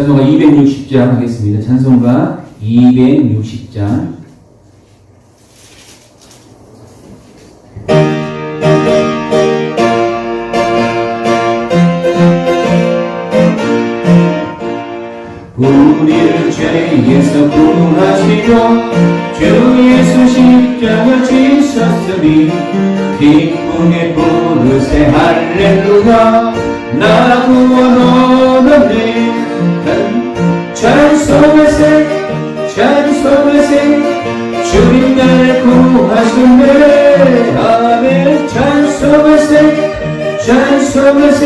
찬송가 260장 하겠습니다. 찬송가 260장. 우리를 죄에서 구하시고 주 예수 십자가 지셨으니 기쁨에 부르세 할렐루야 나 구원 얻었네 찬송하세 찬송하세 주님 나를 구하셨네 아멘 찬송하세 찬송하세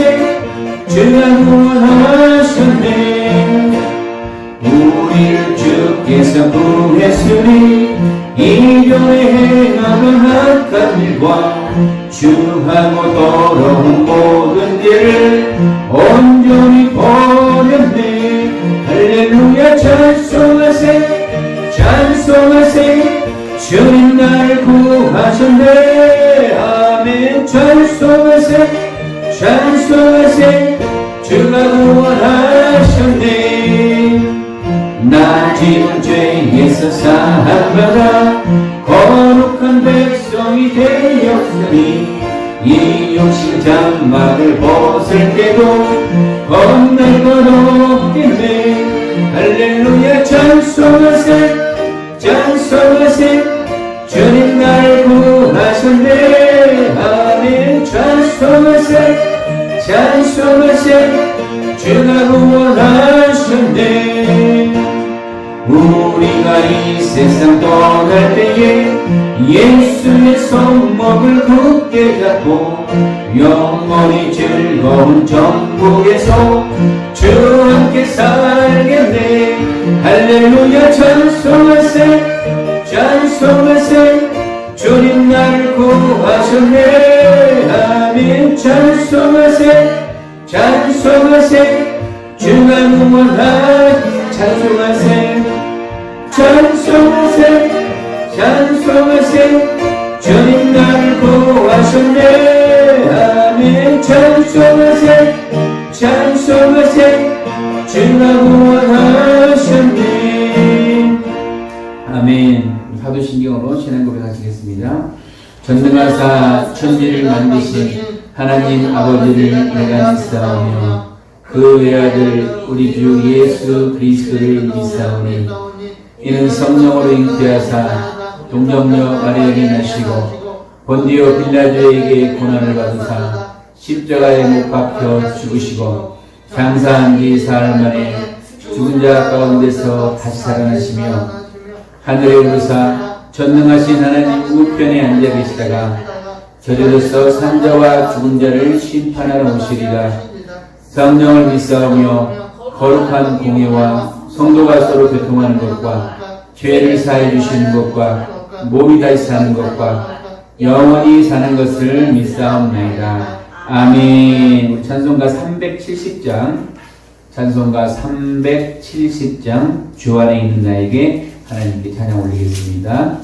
주가 구원하셨네 우리를 주께서 구했으니 이전에 행하던 악한 일과 주하고 더러운 모든 죄를 온전히 버렸네 할렐루야 찬송하세 찬송하세 주님 나를 구하셨네 아멘 찬송하세 찬송하세 주가 구원하셨네 나 지은 죄에서 사함받아 거룩한 백성이 되었으니 이 육신 장막을 벗을 때도 겁날 것 없겠네 할렐루야 찬송하세 찬송하세 주님 날 구하셨네 아멘 찬송하세 찬송하세 주가 구원하셨네 우리가 이 세상 떠날 때에 예수의 손목을 굳게 잡고 영원히 즐거운 천국에서 주와 함께 살겠네 할렐루야 찬송하세 찬송하세 주님 나를 구하셨네 아멘 찬송하세 찬송하세 주가 구원하셨네 찬송하세 찬송하세 찬송하세 주님 나를 구하셨네 아멘 찬송하세 찬송하세 주가 구원하셨네 아멘 사도신경으로 신앙 고백하시겠습니다. 전능하사 천지를 만드신 하나님 아버지를 내가 믿사오며 그 외아들 우리 주 예수 그리스도를 믿사오니 이는 성령으로 잉태하사 동정녀 마리아에게 나시고 본디오 빌라도에게 고난을 받으사 십자가에 못 박혀 죽으시고 장사한 뒤 사흘 만에 죽은 자 가운데서 다시 살아나시며 하늘에 오르사 전능하신 하나님 우편에 앉아 계시다가 저리로서 산자와 죽은 자를 심판하러 오시리라 성령을 믿사오며 거룩한 공예와 성도가 서로 교통하는 것과 죄를 사해 주시는 것과 몸이 다시 사는 것과 영원히 사는 것을 믿사옵나이다. 아멘. 우리 찬송가 370장 찬송가 370장 주 안에 있는 나에게 하나님께 찬양 올리겠습니다.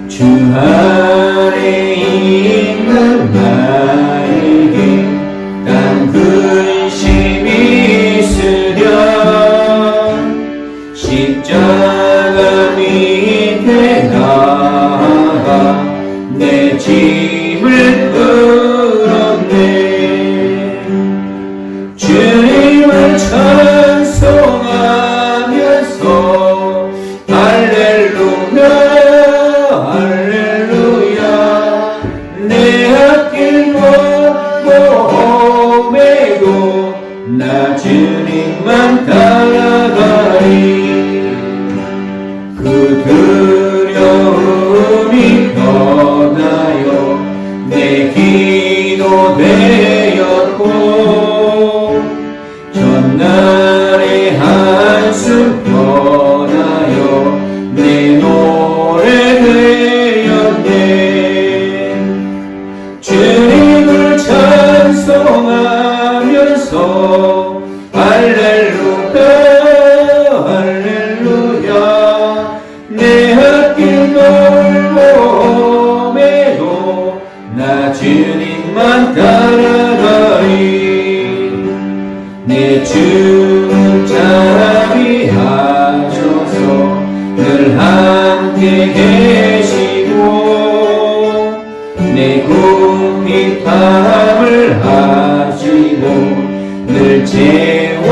주 안에 있는 나에게 단 근심이 있으련 십자가 밑에 나아가 내 짐을 끌었네 주님을 찬송하면서 할렐루야 할렐루야 내 앞길 걷고 험해도 나 주님만 따라가리 그 두려움이 떠나요 내 기도 되었고 전날의 한숨 떠나요 내 노래 되었네 주님을 찬송하면서 할렐루야 할렐루야 내 앞길 빈함을 하시고 늘 채워주시네.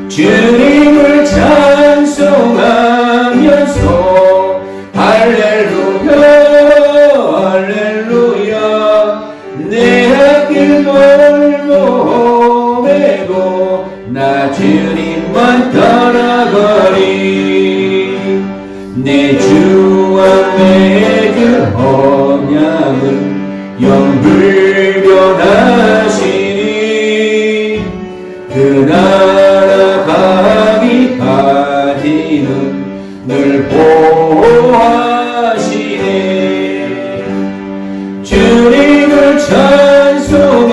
주님을 찬송하면서 할렐루야 할렐루야. 내 앞길 멀고 험해도 나 주님만 따라가리. 내 주와 맺은 언약은 영불변하시니 그 나라 가기까지는 늘 보호하시네. 주님을 찬송하면서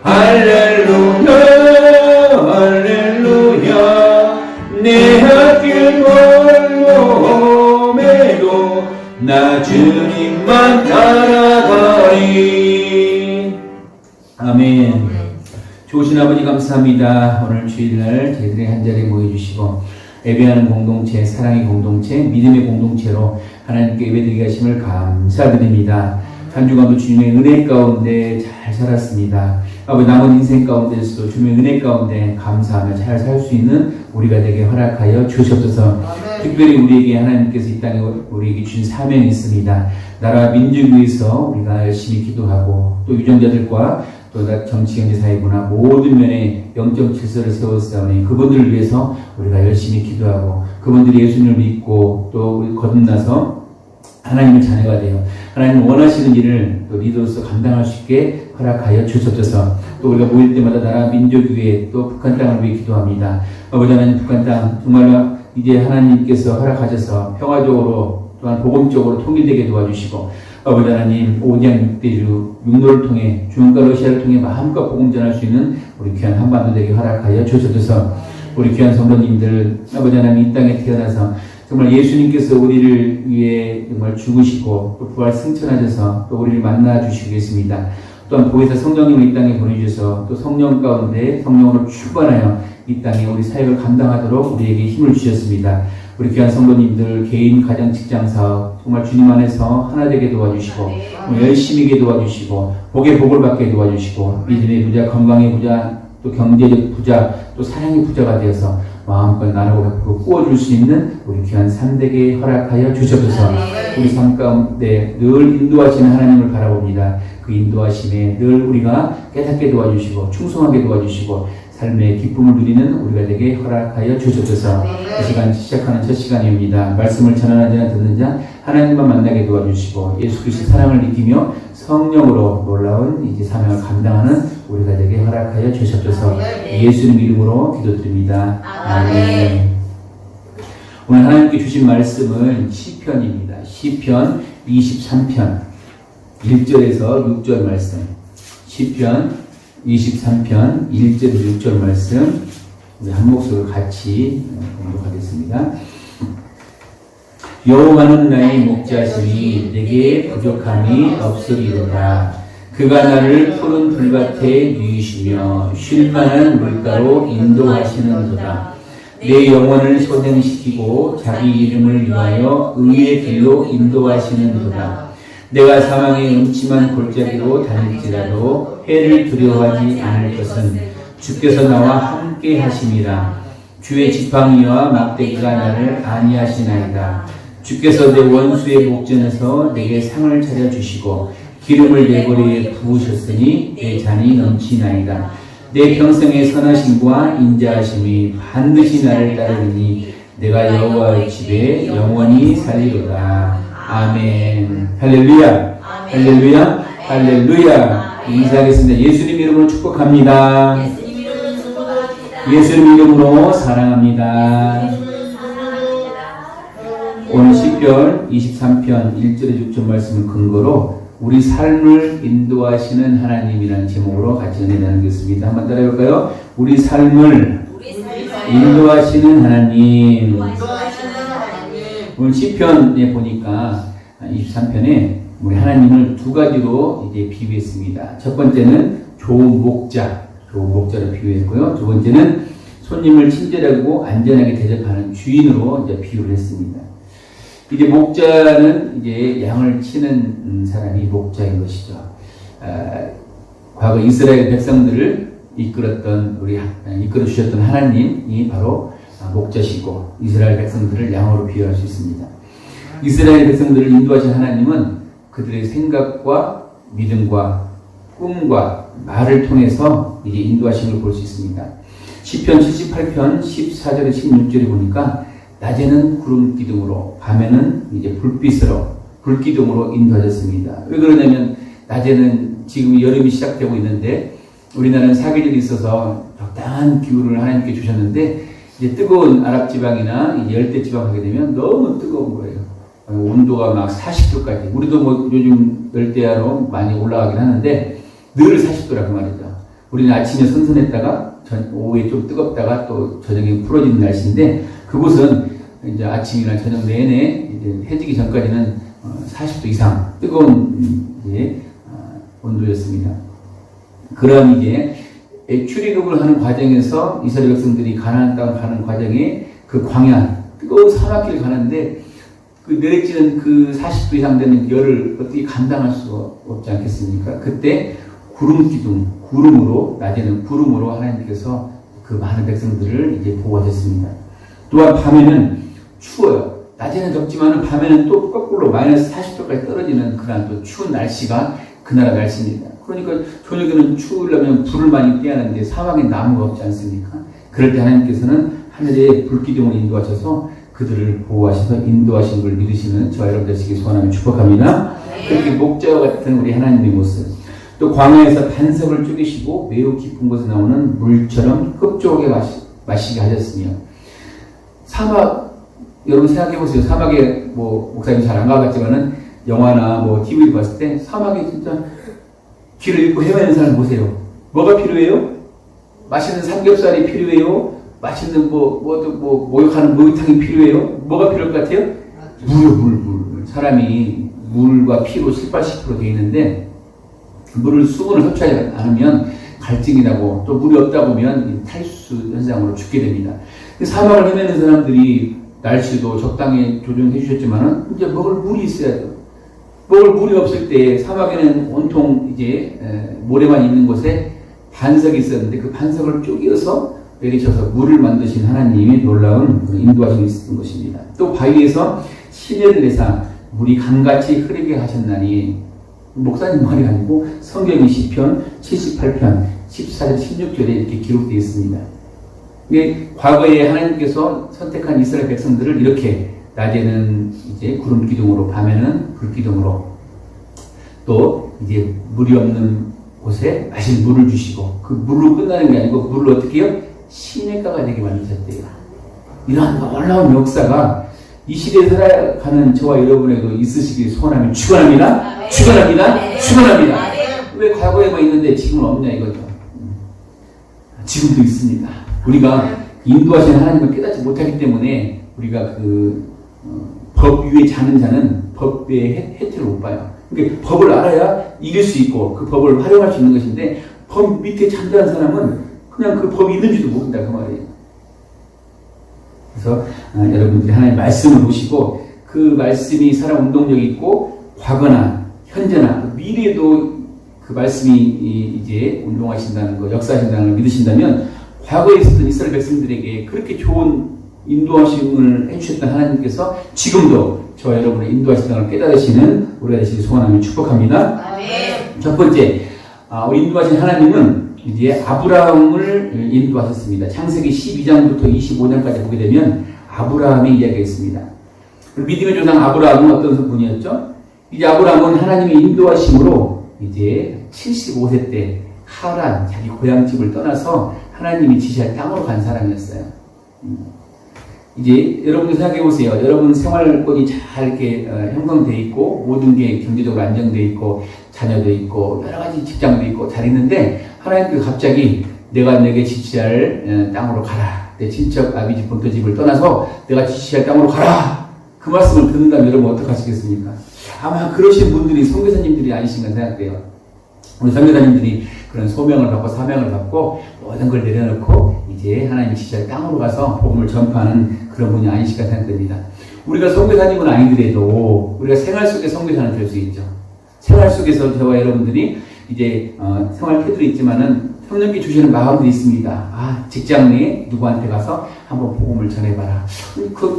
할렐루야 할렐루야. 내 앞길 멀고 험해도 나 주님만 따라가리. 아멘. 좋으신 아버지 감사합니다. 오늘 주일날 저희들이 한자리에 모여주시고 예배하는 공동체, 사랑의 공동체, 믿음의 공동체로 하나님께 예배드리게 하심을 감사드립니다. 한 주간도 주님의 은혜 가운데 잘 살았습니다. 아버지 남은 인생 가운데서도 주님의 은혜 가운데 감사하며 잘 살 수 있는 우리가 되게 허락하여 주시옵소서. 특별히 우리에게 하나님께서 이 땅에 우리에게 주신 사명이 있습니다. 나라 민족 위해서 우리가 열심히 기도하고 또 유정자들과 또 정치, 경제, 사회구나 모든 면에 영적 질서를 세웠사오니 그분들을 위해서 우리가 열심히 기도하고 그분들이 예수님을 믿고 또 우리 거듭나서 하나님의 자녀가 되어 하나님 원하시는 일을 또 리더로서 감당할 수 있게 허락하여 주셨소서. 또 우리가 모일 때마다 나라 민족 위에 또 북한 땅을 위해 기도합니다. 아버지 하나님, 북한 땅 정말로 이제 하나님께서 허락하셔서 평화적으로 또한 복음적으로 통일되게 도와주시고 아버지 하나님, 오디양 6대주 육로를 통해 중국과 러시아를 통해 마음껏 복음 전할 수 있는 우리 귀한 한반도 되게 허락하여 주셔서 우리 귀한 성도님들 아버지 하나님 이 땅에 태어나서 정말 예수님께서 우리를 위해 정말 죽으시고 또 부활 승천하셔서 또 우리를 만나 주시겠습니다. 또한 보혜사 성령님을 이 땅에 보내주셔서 또 성령 가운데 성령으로 충만하여 이 땅에 우리 사역을 감당하도록 우리에게 힘을 주셨습니다. 우리 귀한 성도님들 개인, 가정, 직장, 사업 정말 주님 안에서 하나 되게 도와주시고 열심히게 도와주시고 복의 복을 받게 도와주시고 믿음의 부자, 건강의 부자, 또 경제적 부자, 또 사랑의 부자가 되어서 마음껏 나누고 베풀고 꾸어줄 수 있는 우리 귀한 삶되게 허락하여 주셔서 우리 삶 가운데 늘 인도하시는 하나님을 바라봅니다. 그 인도하심에 늘 우리가 깨닫게 도와주시고 충성하게 도와주시고 삶의 기쁨을 누리는 우리가 되게 허락하여 주셔서 이 시간 시작하는 첫 시간입니다. 말씀을 전하는 자나 듣는 자 하나님만 만나게 도와주시고 예수 그리스도의 사랑을 느끼며 성령으로 놀라운 이제 사명을 감당하는 우리가 되게 허락하여 주셔서 예수님 이름으로 기도드립니다. 아멘. 오늘 하나님께 주신 말씀은 시편입니다. 시편 23편 1절에서 6절 말씀. 시편 23편 1절에서 6절 말씀 우리 한 목소리로 같이 공독하겠습니다. 여호와는 나의 목자시니 내게 부족함이 없으리로다. 그가 나를 푸른 불밭에 누이시며 쉴만한 물가로 인도하시는도다. 내 영혼을 소생시키고 자기 이름을 위하여 의의 길로 인도하시는도다. 내가 사망의 음침한 골짜기로 다닐지라도 해를 두려워하지 않을 것은 주께서 나와 함께 하심이라. 주의 지팡이와 막대기가 나를 안위하시나이다. 주께서 내 원수의 목전에서 내게 상을 차려주시고 기름을 내 머리에 부으셨으니 내 잔이 넘치나이다. 내 평생의 선하심과 인자하심이 반드시 나를 따르니 내가 여호와의 집에 영원히 살리로다. 아멘. 할렐루야. 할렐루야. 할렐루야. 인사하겠습니다. 예수님 이름으로 축복합니다. 예수님 이름으로 사랑합니다. 오늘 시편 23편 1절에 6절 말씀을 근거로 우리 삶을 인도하시는 하나님이라는 제목으로 같이 은혜 나누겠습니다. 한번 따라해볼까요? 우리 삶을 인도하시는 하나님. 오늘 시편에 보니까 23편에 우리 하나님을 두 가지로 이제 비유했습니다. 첫 번째는 좋은 목자로 비유했고요. 두 번째는 손님을 친절하고 안전하게 대접하는 주인으로 이제 비유를 했습니다. 이제 목자는 이제 양을 치는 사람이 목자인 것이죠. 과거 이스라엘 백성들을 이끌어 주셨던 하나님이 바로 목자시고 이스라엘 백성들을 양으로 비유할 수 있습니다. 이스라엘 백성들을 인도하신 하나님은 그들의 생각과 믿음과 꿈과 말을 통해서 이제 인도하신 걸 볼 수 있습니다. 시편 78편 14절에 16절에 보니까 낮에는 구름 기둥으로 밤에는 이제 불기둥으로 인도하셨습니다. 왜 그러냐면 낮에는 지금 여름이 시작되고 있는데 우리나라는 사계절이 있어서 적당한 기후를 하나님께 주셨는데 이제 뜨거운 아랍 지방이나 열대 지방 하게 되면 너무 뜨거운 거예요. 온도가 막 40도까지. 우리도 뭐 요즘 열대야로 많이 올라가긴 하는데 늘 40도라고 말이죠. 우리는 아침에 선선했다가 오후에 좀 뜨겁다가 또 저녁에 풀어지는 날씨인데 그곳은 이제 아침이나 저녁 내내 이제 해지기 전까지는 40도 이상 뜨거운 이제 온도였습니다. 그런 이제 출애굽을 하는 과정에서 이스라엘 백성들이 가나안 땅을 가는 과정에 그 광야 뜨거운 사막길을 가는데 그 내리쬐는 그 40도 이상 되는 열을 어떻게 감당할 수 없지 않겠습니까? 그때 구름으로 낮에는 구름으로 하나님께서 그 많은 백성들을 이제 보호하셨습니다. 또한 밤에는 추워요. 낮에는 덥지만 밤에는 또 거꾸로 마이너스 40도까지 떨어지는 그런 또 추운 날씨가 그 나라 날씨입니다. 그러니까 저녁에는 추우려면 불을 많이 떼야하는데 사막에 나무가 없지 않습니까? 그럴 때 하나님께서는 하늘에 불기둥을 인도하셔서 그들을 보호하셔서 인도하신 걸 믿으시는 저와 여러분 되시기 소원하며 축복합니다. 그렇게 목자와 같은 우리 하나님의 모습. 또 광야에서 반석을 쪼개시고 매우 깊은 곳에 나오는 물처럼 흡족하게 마시게 하셨으며 사막 여러분 생각해 보세요. 사막에 뭐 목사님 잘 안 가봤지만은 영화나 뭐 TV를 봤을 때 사막에 진짜 길을 잃고 헤매는 사람 보세요. 뭐가 필요해요? 맛있는 삼겹살이 필요해요? 맛있는 목욕하는 목욕탕이 필요해요? 뭐가 필요할 것 같아요? 물. 사람이 물과 피로 70~80% 되어 있는데 수분을 섭취하지 않으면 갈증이 나고 또 물이 없다 보면 탈수 현상으로 죽게 됩니다. 사막을 헤매는 사람들이 날씨도 적당히 조정해 주셨지만은 이제 먹을 물이 있어야죠. 먹을 물이 없을 때 사막에는 온통 이제 모래만 있는 곳에 반석이 있었는데 그 반석을 쪼개서 내리셔서 물을 만드신 하나님이 놀라운 인도하심이 있었던 것입니다. 또 바위에서 시내를 내사 물이 강같이 흐르게 하셨나니 목사님 말이 아니고 성경의 시편 78편 14절 16절에 이렇게 기록되어 있습니다. 과거에 하나님께서 선택한 이스라엘 백성들을 이렇게 낮에는 이제 구름 기둥으로 밤에는 불 기둥으로 또 이제 물이 없는 곳에 마실 물을 주시고 그 물로 끝나는 게 아니고 물을 어떻게 해요? 시냇가가 되게 만드셨대요. 이러한 놀라운 역사가 이 시대에 살아가는 저와 여러분에도 있으시길 소원하며 축원합니다. 축원합니다. 왜 과거에만 있는데 지금은 없냐 이거죠. 지금도 있습니다. 우리가 인도하신 하나님을 깨닫지 못하기 때문에 우리가 법 위에 자는 자는 법의 혜택을 못 봐요. 그러니까 법을 알아야 이길 수 있고 그 법을 활용할 수 있는 것인데 법 밑에 잠자는 사람은 그냥 그 법이 있는지도 모른다 그 말이에요. 그래서 여러분들이 하나님의 말씀을 보시고 그 말씀이 살아 운동력이 있고 과거나 현재나 미래에도 그 말씀이 이제 운동하신다는 거, 역사하신다는 걸 믿으신다면 과거에 있었던 이스라엘 백성들에게 그렇게 좋은 인도하심을 해주셨던 하나님께서 지금도 저와 여러분의 인도하신다는 걸 깨달으시는 우리가 되시길 소원하며 축복합니다. 첫 번째, 우리 인도하신 하나님은 이제 아브라함을 인도하셨습니다. 창세기 12장부터 25장까지 보게 되면 아브라함의 이야기가 있습니다. 믿음의 조상 아브라함은 어떤 분이었죠? 이제 아브라함은 하나님의 인도하심으로 이제 75세 때 하란 자기 고향집을 떠나서 하나님이 지시할 땅으로 간 사람이었어요. 이제 여러분들 생각해 보세요. 여러분 생활권이 잘 이렇게 형성되어 있고 모든 게 경제적으로 안정되어 있고 자녀도 있고 여러 가지 직장도 있고 잘 있는데 하나님께서 갑자기 내가 내게 지시할 땅으로 가라. 내 친척 아비집 본토집을 떠나서 내가 지시할 땅으로 가라. 그 말씀을 듣는다면 여러분 어떡하시겠습니까? 아마 그러신 분들이 선교사님들이 아니신가 생각돼요. 우리 선교사님들이 그런 소명을 받고 사명을 받고 모든 걸 내려놓고 이제 하나님의 지시할 땅으로 가서 복음을 전파하는 그런 분이 아니실까 생각됩니다. 우리가 선교사님은 아니더라도 우리가 생활 속에 선교사는 될 수 있죠. 생활 속에서 저와 여러분들이 이제 생활 태도도 있지만은 성령께 주시는 마음도 있습니다. 직장 내에 누구한테 가서 한번 복음을 전해봐라.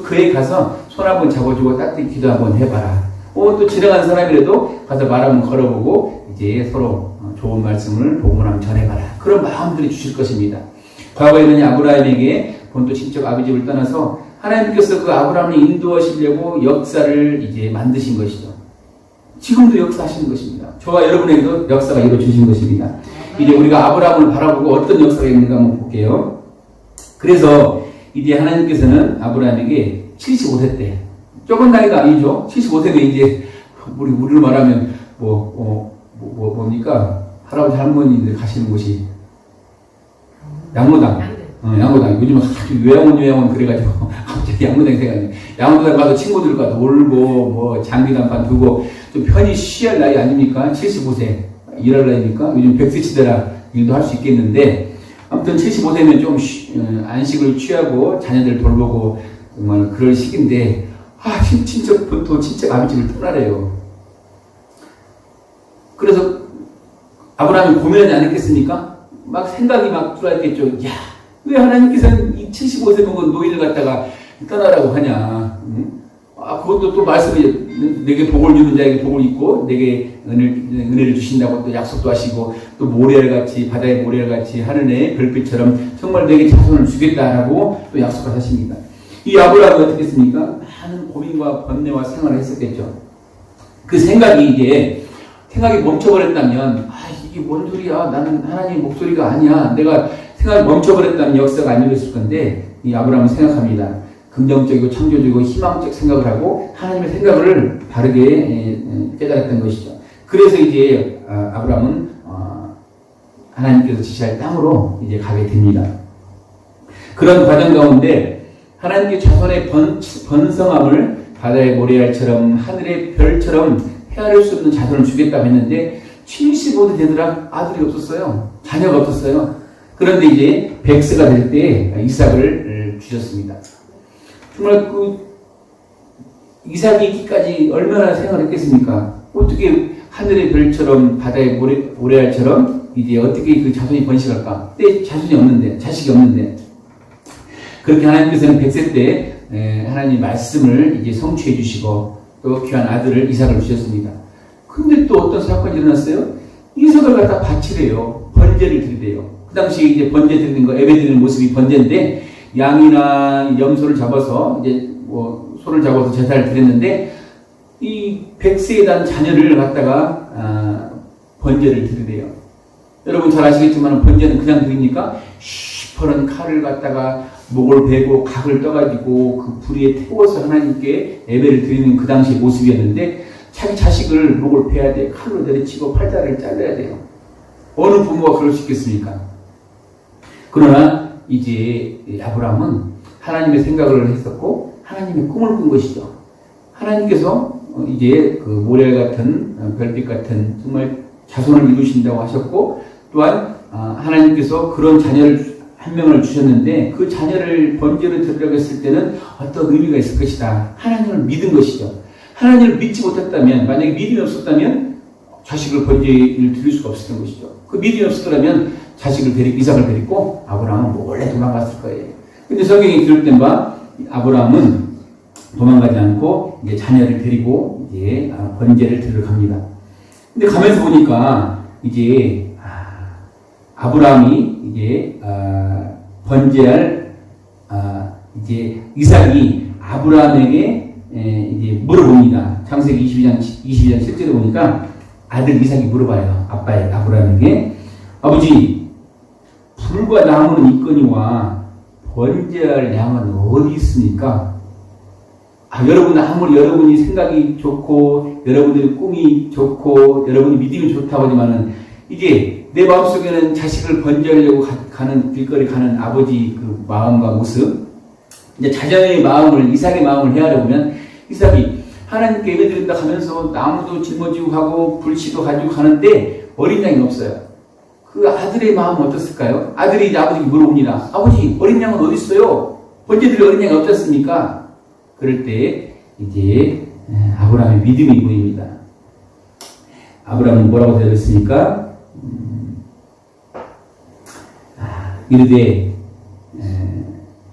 그에 가서 손 한번 잡아주고 따뜻히 기도 한번 해봐라. 또 지나가는 사람이라도 가서 말 한번 걸어보고 이제 서로 좋은 말씀을 복음을 한번 전해봐라. 그런 마음들이 주실 것입니다. 과거에는 아브라함에게 본토 친척 아버지를 떠나서 하나님께서 그 아브라함을 인도하시려고 역사를 이제 만드신 것이죠. 지금도 역사하시는 것입니다. 저와 여러분에게도 역사가 이루어지신 것입니다. 이제 우리가 아브라함을 바라보고 어떤 역사가 있는가 한번 볼게요. 그래서 이제 하나님께서는 아브라함에게 75세 때, 적은 나이가 아니죠. 75세면 이제 우리로 말하면 뭡니까? 할아버지 할머니들 가시는 곳이 양로당. 양로당. 요즘은 아주 요양원 그래가지고 갑자기 양로당 생각나요. 양로당 가서 친구들과 놀고 장기단판 두고 좀 편히 쉬할 나이 아닙니까? 75세 일할 나이니까 요즘 100세 치더라 일도 할 수 있겠는데 아무튼 75세면 좀 안식을 취하고 자녀들 돌보고 정말 그럴 시기인데 친척 본토 친척 아버지를 떠나래요. 그래서 아브라함이 고민하지 않았겠습니까? 막 생각이 막 들어왔겠죠. 왜 하나님께서는 이 75세 먹은 노인을 갖다가 떠나라고 하냐. 그것도 또 말씀이 내게 복을 주는 자에게 복을 있고 내게 은혜를 주신다고 또 약속도 하시고 또 모래알같이 바다의 모래알같이 하늘의 별빛처럼 정말 내게 자손을 주겠다라고 또 약속하십니다. 이 아브라함이 어떻게 했습니까? 많은 고민과 번뇌와 생활을 했었겠죠. 그 생각이 멈춰버렸다면 이게 뭔 소리야. 나는 하나님의 목소리가 아니야. 내가 생각을 멈춰버렸다면 역사가 안 이루어졌을 건데 이 아브라함은 생각합니다. 긍정적이고 창조적이고 희망적 생각을 하고 하나님의 생각을 바르게 깨달았던 것이죠. 그래서 이제 아브라함은 하나님께서 지시할 땅으로 이제 가게 됩니다. 그런 과정 가운데 하나님께 자손의 번성함을 바다의 모래알처럼 하늘의 별처럼 헤아릴 수 없는 자손을 주겠다고 했는데 75세 되더라 아들이 없었어요. 자녀가 없었어요. 그런데 이제 100세가 될 때 이삭을 주셨습니다. 정말 이삭이 있기까지 얼마나 생활했겠습니까? 어떻게 하늘의 별처럼 바다의 모래알처럼 이제 어떻게 그 자손이 번식할까? 그때 자식이 없는데 그렇게 하나님께서는 100세 때 하나님 말씀을 이제 성취해 주시고 또 귀한 아들을 이삭을 주셨습니다. 근데 또 어떤 사건이 일어났어요? 이삭을 갖다 바치래요. 번제를 드리래요. 그 당시 이제 번제 드리는 거, 예배 드리는 모습이 번제인데 양이나 염소를 잡아서 이제 소를 잡아서 제사를 드렸는데 이 100세에 단 자녀를 갖다가 번제를 드리래요. 여러분 잘 아시겠지만 번제는 그냥 드립니까? 시퍼런 칼을 갖다가 목을 베고 각을 떠가지고 그 불에 태워서 하나님께 예배를 드리는 그 당시의 모습이었는데 자기 자식을 목을 베야 돼. 칼로 내리치고 팔다리를 잘라야 돼요. 어느 부모가 그럴 수 있겠습니까? 그러나 이제 아브라함은 하나님의 생각을 했었고 하나님의 꿈을 꾼 것이죠. 하나님께서 이제 그 모래 같은 별빛 같은 정말 자손을 이루신다고 하셨고 또한 하나님께서 그런 자녀를 한 명을 주셨는데 그 자녀를 번제로 드리려고 했을 때는 어떤 의미가 있을 것이다. 하나님을 믿은 것이죠. 하나님을 믿지 못했다면 만약에 믿음이 없었다면 자식을 번제를 드릴 수가 없었던 것이죠. 그 믿음이 없었더라면 자식을 이삭을 데리고 아브라함은 몰래 도망갔을 거예요. 근데 성경이 기록된 바 아브라함은 도망가지 않고 이제 자녀를 데리고 이제 번제를 드리러 갑니다. 근데 가면서 보니까 이제 아브라함이 이제 번제할 이제 이삭이 아브라함에게 이제 물어봅니다. 창세기 22장 실제로 보니까 아들 이삭이 물어봐요. 아빠의 아브라함에게 아버지 불과 나무는 있거니와 번제할 양은 어디 있습니까? 여러분 아무리 여러분이 생각이 좋고 여러분들의 꿈이 좋고 여러분이 믿음이 좋다고 하지만은 이게 내 마음속에는 자식을 번제하려고 가는 길거리 가는 아버지 그 마음과 모습 이제 자녀의 마음을 이삭의 마음을 헤아려 보면 이삭이 하나님께 예배드린다 하면서 나무도 짊어지고 가고 불씨도 가지고 가는데 어린 양이 없어요. 그 아들의 마음은 어떻을까요? 아들이 이제 아버지에게 물어봅니다. 아버지 어린 양은 어디 있어요? 번제드릴 어린 양이 없지 않습니까? 그럴 때 이제 아브라함의 믿음이 보입니다. 아브라함은 뭐라고 대답했습니까? 이르되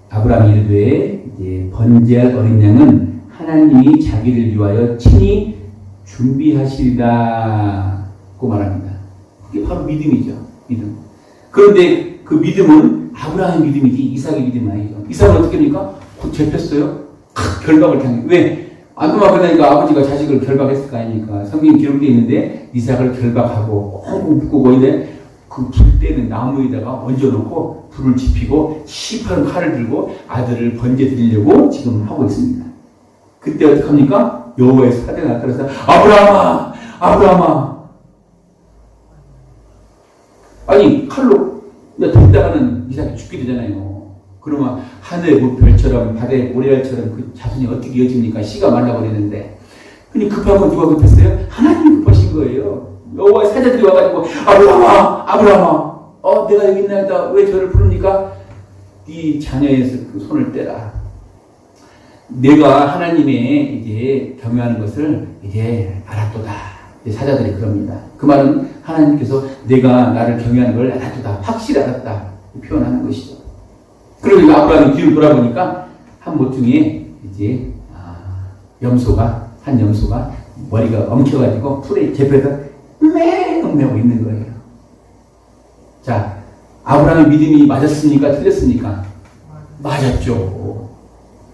아브라함이 이르되 이제 번제할 어린 양은 하나님이 자기를 위하여 친히 준비하시리라고 말합니다. 그게 바로 믿음이죠. 믿음. 그런데 그 믿음은 아브라함의 믿음이지 이삭의 믿음은 아니죠. 이삭은 어떻게 합니까? 곧 잡혔어요. 결박을 당해. 왜? 안도마 그러니까 아버지가 자식을 결박했을 거 아닙니까? 성경에 기록되어 있는데 이삭을 결박하고 꽁꽁 묶고 이제 그 불때는 나무에다가 얹어놓고 불을 지피고 시퍼런 칼을 들고 아들을 번제 드리려고 지금 하고 있습니다. 그때 어떻게 합니까? 여호와의 사자가 나타나서 아브라함아! 아브라함아! 아니 칼로 돌다가는 이삭이 죽게 되잖아요. 그러면 하늘의 별처럼 바다의 모래알처럼 그 자손이 어떻게 이어집니까? 씨가 말라버리는데. 근데 급한 건 누가 급했어요? 하나님이 급하신 거예요. 여호와의 사자들이 와가지고 아브라함아! 아브라함아! 내가 여기 있나이다. 왜 저를 부릅니까? 네 자녀에서 그 손을 떼라. 내가 하나님의 이제 경외하는 것을 이제 알았도다. 이제 사자들이 그럽니다. 그 말은 하나님께서 내가 나를 경외하는 걸 알았도다. 확실히 알았다. 표현하는 것이죠. 그리고 아브라함이 뒤를 돌아보니까 한 모퉁이에 이제 한 염소가 머리가 엉켜가지고 풀에 잡혀서 매고 있는 거예요. 자, 아브라함의 믿음이 맞았습니까? 틀렸습니까? 맞았죠.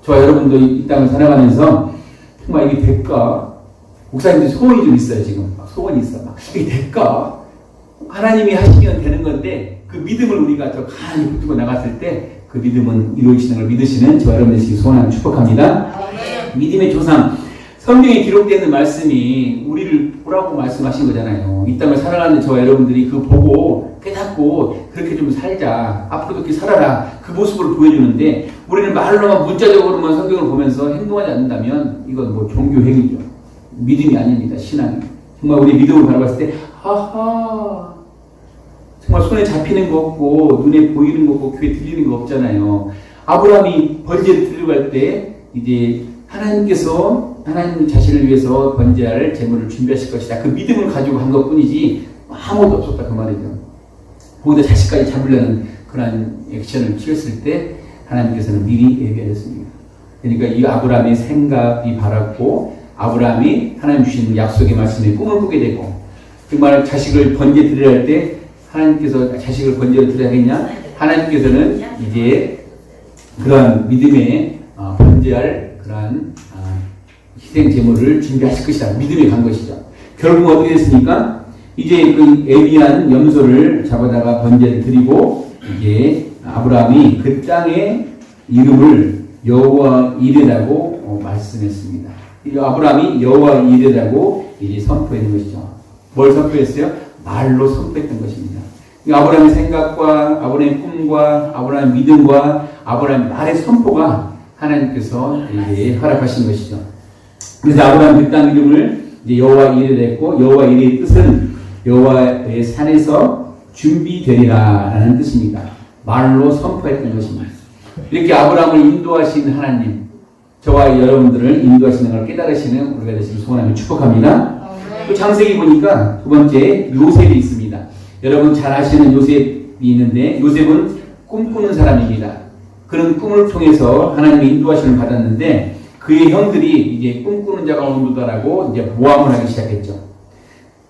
저와 여러분도 이 땅을 살아가면서 정말 이게 될까? 목사님들 소원이 좀 있어요, 지금. 소원이 있어. 이게 될까? 하나님이 하시면 되는 건데, 그 믿음을 우리가 더 강하게 붙들고 나갔을 때, 그 믿음은 이루어지는 걸 믿으시는 저와 여러분들이 소원하는 축복합니다. 믿음의 조상. 성경에 기록되어 있는 말씀이 우리를 보라고 말씀하신 거잖아요. 이 땅을 살아가는 저와 여러분들이 그 보고 깨닫고 그렇게 좀 살자. 앞으로도 그렇게 살아라. 그 모습을 보여주는데 우리는 말로만 문자적으로만 성경을 보면서 행동하지 않는다면 이건 뭐 종교 행위죠. 믿음이 아닙니다. 신앙이. 정말 우리 믿음을 바라봤을 때 하하 정말 손에 잡히는 거 없고 눈에 보이는 거 없고 귀에 들리는 거 없잖아요. 아브라함이 번제를 드리러 갈 때 이제 하나님께서 하나님 자신을 위해서 번제할 제물을 준비하실 것이다. 그 믿음을 가지고 한 것뿐이지 아무것도 없었다 그 말이죠. 거기다 자식까지 잡으려는 그런 액션을 취했을 때 하나님께서는 미리 예비하셨습니다. 그러니까 이 아브라함의 생각이 바랐고 아브라함이 하나님 주신 약속의 말씀에 꿈을 꾸게 되고 정말 자식을 번제 드려야 할 때 하나님께서 자식을 번제로 드려야 하겠냐? 하나님께서는 이제 그러한 믿음에 번제할 그러한 희생 제물을 준비하실 것이다. 믿음에 간 것이죠. 결국 어떻게 됐습니까? 이제 그 애비한 염소를 잡아다가 번제를 드리고 이제 아브라함이 그 땅의 이름을 여호와 이레라고 말씀했습니다. 아브라함이 여호와 이레라고 이제 선포했는 것이죠. 뭘 선포했어요? 말로 선포했던 것입니다. 아브라함의 생각과 아브라함의 꿈과 아브라함의 믿음과 아브라함의 말의 선포가 하나님께서 이제 허락하신 것이죠. 그래서 아브라함 그 땅 이름을 이제 여호와 이레라 했고 여호와 이레의 뜻은 여호와의 산에서 준비되리라라는 뜻입니다. 말로 선포했던 것입니다. 이렇게 아브라함을 인도하신 하나님, 저와 여러분들을 인도하시는 걸 깨달으시는 우리가 되시길 소원하며 축복합니다. 또 창세기 보니까 두 번째 요셉이 있습니다. 여러분 잘 아시는 요셉이 있는데 요셉은 꿈꾸는 사람입니다. 그런 꿈을 통해서 하나님의 인도하심을 받았는데 그의 형들이 이제 꿈꾸는 자가 온도다라고 이제 모함을 하기 시작했죠.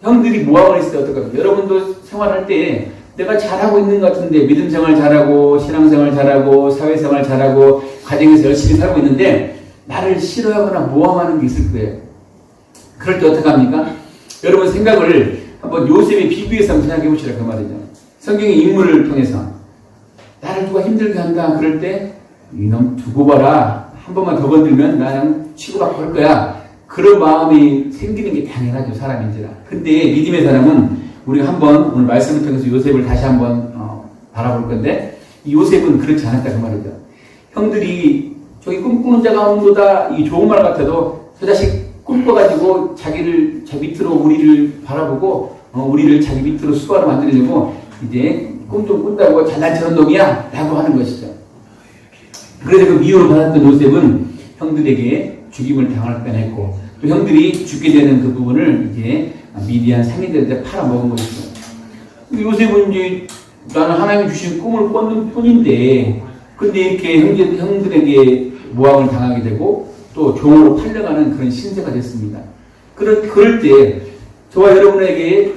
형들이 모함을 했을 때 어떨까요? 여러분도 생활할 때 내가 잘하고 있는 것 같은데 믿음 생활 잘하고 신앙생활 잘하고 사회생활 잘하고 가정에서 열심히 살고 있는데 나를 싫어하거나 모함하는 게 있을 거예요. 그럴 때 어떡합니까? 여러분 생각을 한번 요셉의 비교해서 한번 생각해 보시라 그 말이죠. 성경의 인물을 통해서 나를 누가 힘들게 한다 그럴 때 이놈 두고 봐라. 한 번만 더 건들면 나는 치고받고 할 거야. 그런 마음이 생기는 게 당연하죠. 사람인지라. 근데 믿음의 사람은 우리가 한번 오늘 말씀을 통해서 요셉을 다시 한번 바라볼 건데 이 요셉은 그렇지 않았다 그 말이죠. 형들이 저기 꿈꾸는 자가 온도다 이 좋은 말 같아도 저 자식 꿈꿔가지고 자기를 자 밑으로 우리를 바라보고 우리를 자기 밑으로 수고하러 만들려고 이제 꿈 좀 꾼다고 잘난 척한 놈이야 라고 하는 것이죠. 그래서 그 미움을 받았던 요셉은 형들에게 죽임을 당할 뻔했고 또 형들이 죽게 되는 그 부분을 이제 미디안 상인들한테 팔아먹은 것이죠. 요셉은 이제 나는 하나님이 주신 꿈을 꿨는 뿐인데 근데 이렇게 형들에게 모함을 당하게 되고 또 종으로 팔려가는 그런 신세가 됐습니다. 그럴 때 저와 여러분에게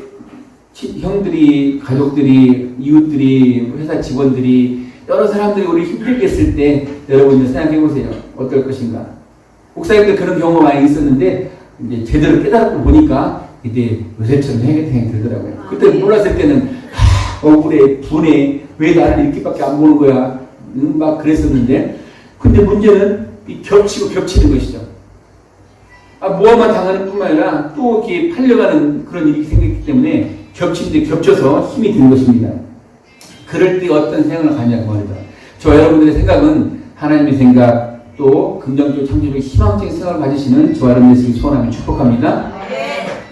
형들이, 가족들이, 이웃들이, 회사 직원들이 여러 사람들이 우리 힘들게 했을 때 여러분 생각해 보세요. 어떨 것인가? 목사님들 그런 경우가 많이 있었는데 이제 제대로 깨달고 보니까 이제 요새처럼 생각이 들더라고요. 그때 몰랐을 때는 억울해, 분해, 왜 나를 이렇게밖에 안 보는 거야? 막 그랬었는데 근데 문제는 겹치고 겹치는 것이죠. 모함만 당하는 뿐만 아니라 또 이렇게 팔려가는 그런 일이 생겼기 때문에 겹치는데 겹쳐서 힘이 드는 것입니다. 그럴 때 어떤 생각을 가냐고 말이다. 저 여러분들의 생각은 하나님의 생각 또 긍정적 창조적 희망적인 생각을 가지시는 저와 여러분들의 소원하며 축복합니다.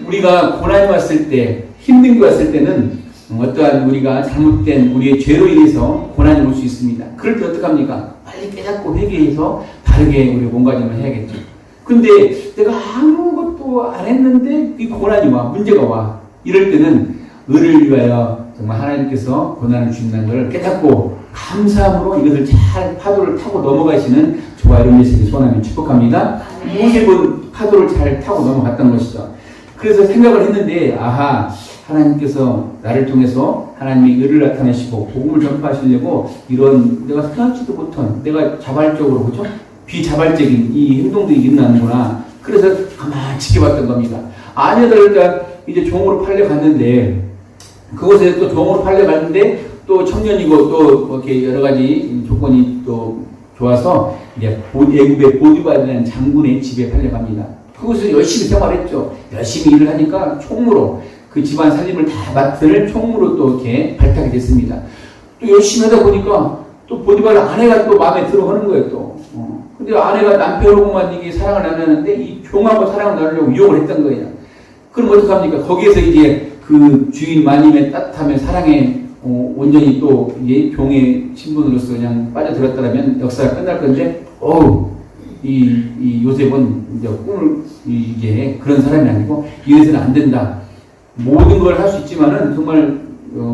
우리가 고난이 왔을 때 힘든 게 왔을 때는 어떠한 우리가 잘못된 우리의 죄로 인해서 고난이 올 수 있습니다. 그럴 때 어떡합니까? 빨리 깨닫고 회개해서 바르게 우리 몸가짐을 해야겠죠. 근데 내가 아무것도 안 했는데 이 고난이 와, 문제가 와. 이럴 때는 의를 위하여 정말 하나님께서 고난을 주신다는 걸 깨닫고 감사함으로 이것을 잘 파도를 타고 넘어가시는 저와 여러분의 소원하며 축복합니다. 요셉은 파도를 잘 타고 넘어갔던 것이죠. 그래서 생각을 했는데 하나님께서 나를 통해서 하나님의 의를 나타내시고 복음을 전파하시려고 이런 내가 생각지도 못한 내가 자발적으로 그렇죠? 비자발적인 이 행동들이 일어나는구나. 그래서 가만히 지켜봤던 겁니다. 아내들과 이제 종으로 팔려갔는데 그곳에 또 종으로 팔려갔는데 또 청년이고 또 이렇게 여러 가지 조건이 또 좋아서 이제 애굽의 보디발이라는 장군의 집에 팔려갑니다. 그곳에서 열심히 생활했죠. 열심히 일을 하니까 총무로 그 집안 살림을 다 맡을 총무로 또 이렇게 발탁이 됐습니다. 또 열심히 하다 보니까 또 보디발 아내가 또 마음에 들어 하는 거예요, 또. 근데 아내가 남편하고만 이게 사랑을 나누는데 이 종하고 사랑을 나누려고 유혹을 했던 거예요. 그럼 어떡합니까? 거기에서 이제 그 주인 마님의 따뜻함에 사랑에 온전히 또 이제 종의 신분으로서 그냥 빠져들었다면 역사가 끝날 건데, 이 요셉은 이제 꿈을 이게 그런 사람이 아니고 이래서는 안 된다. 모든 걸 할 수 있지만은 정말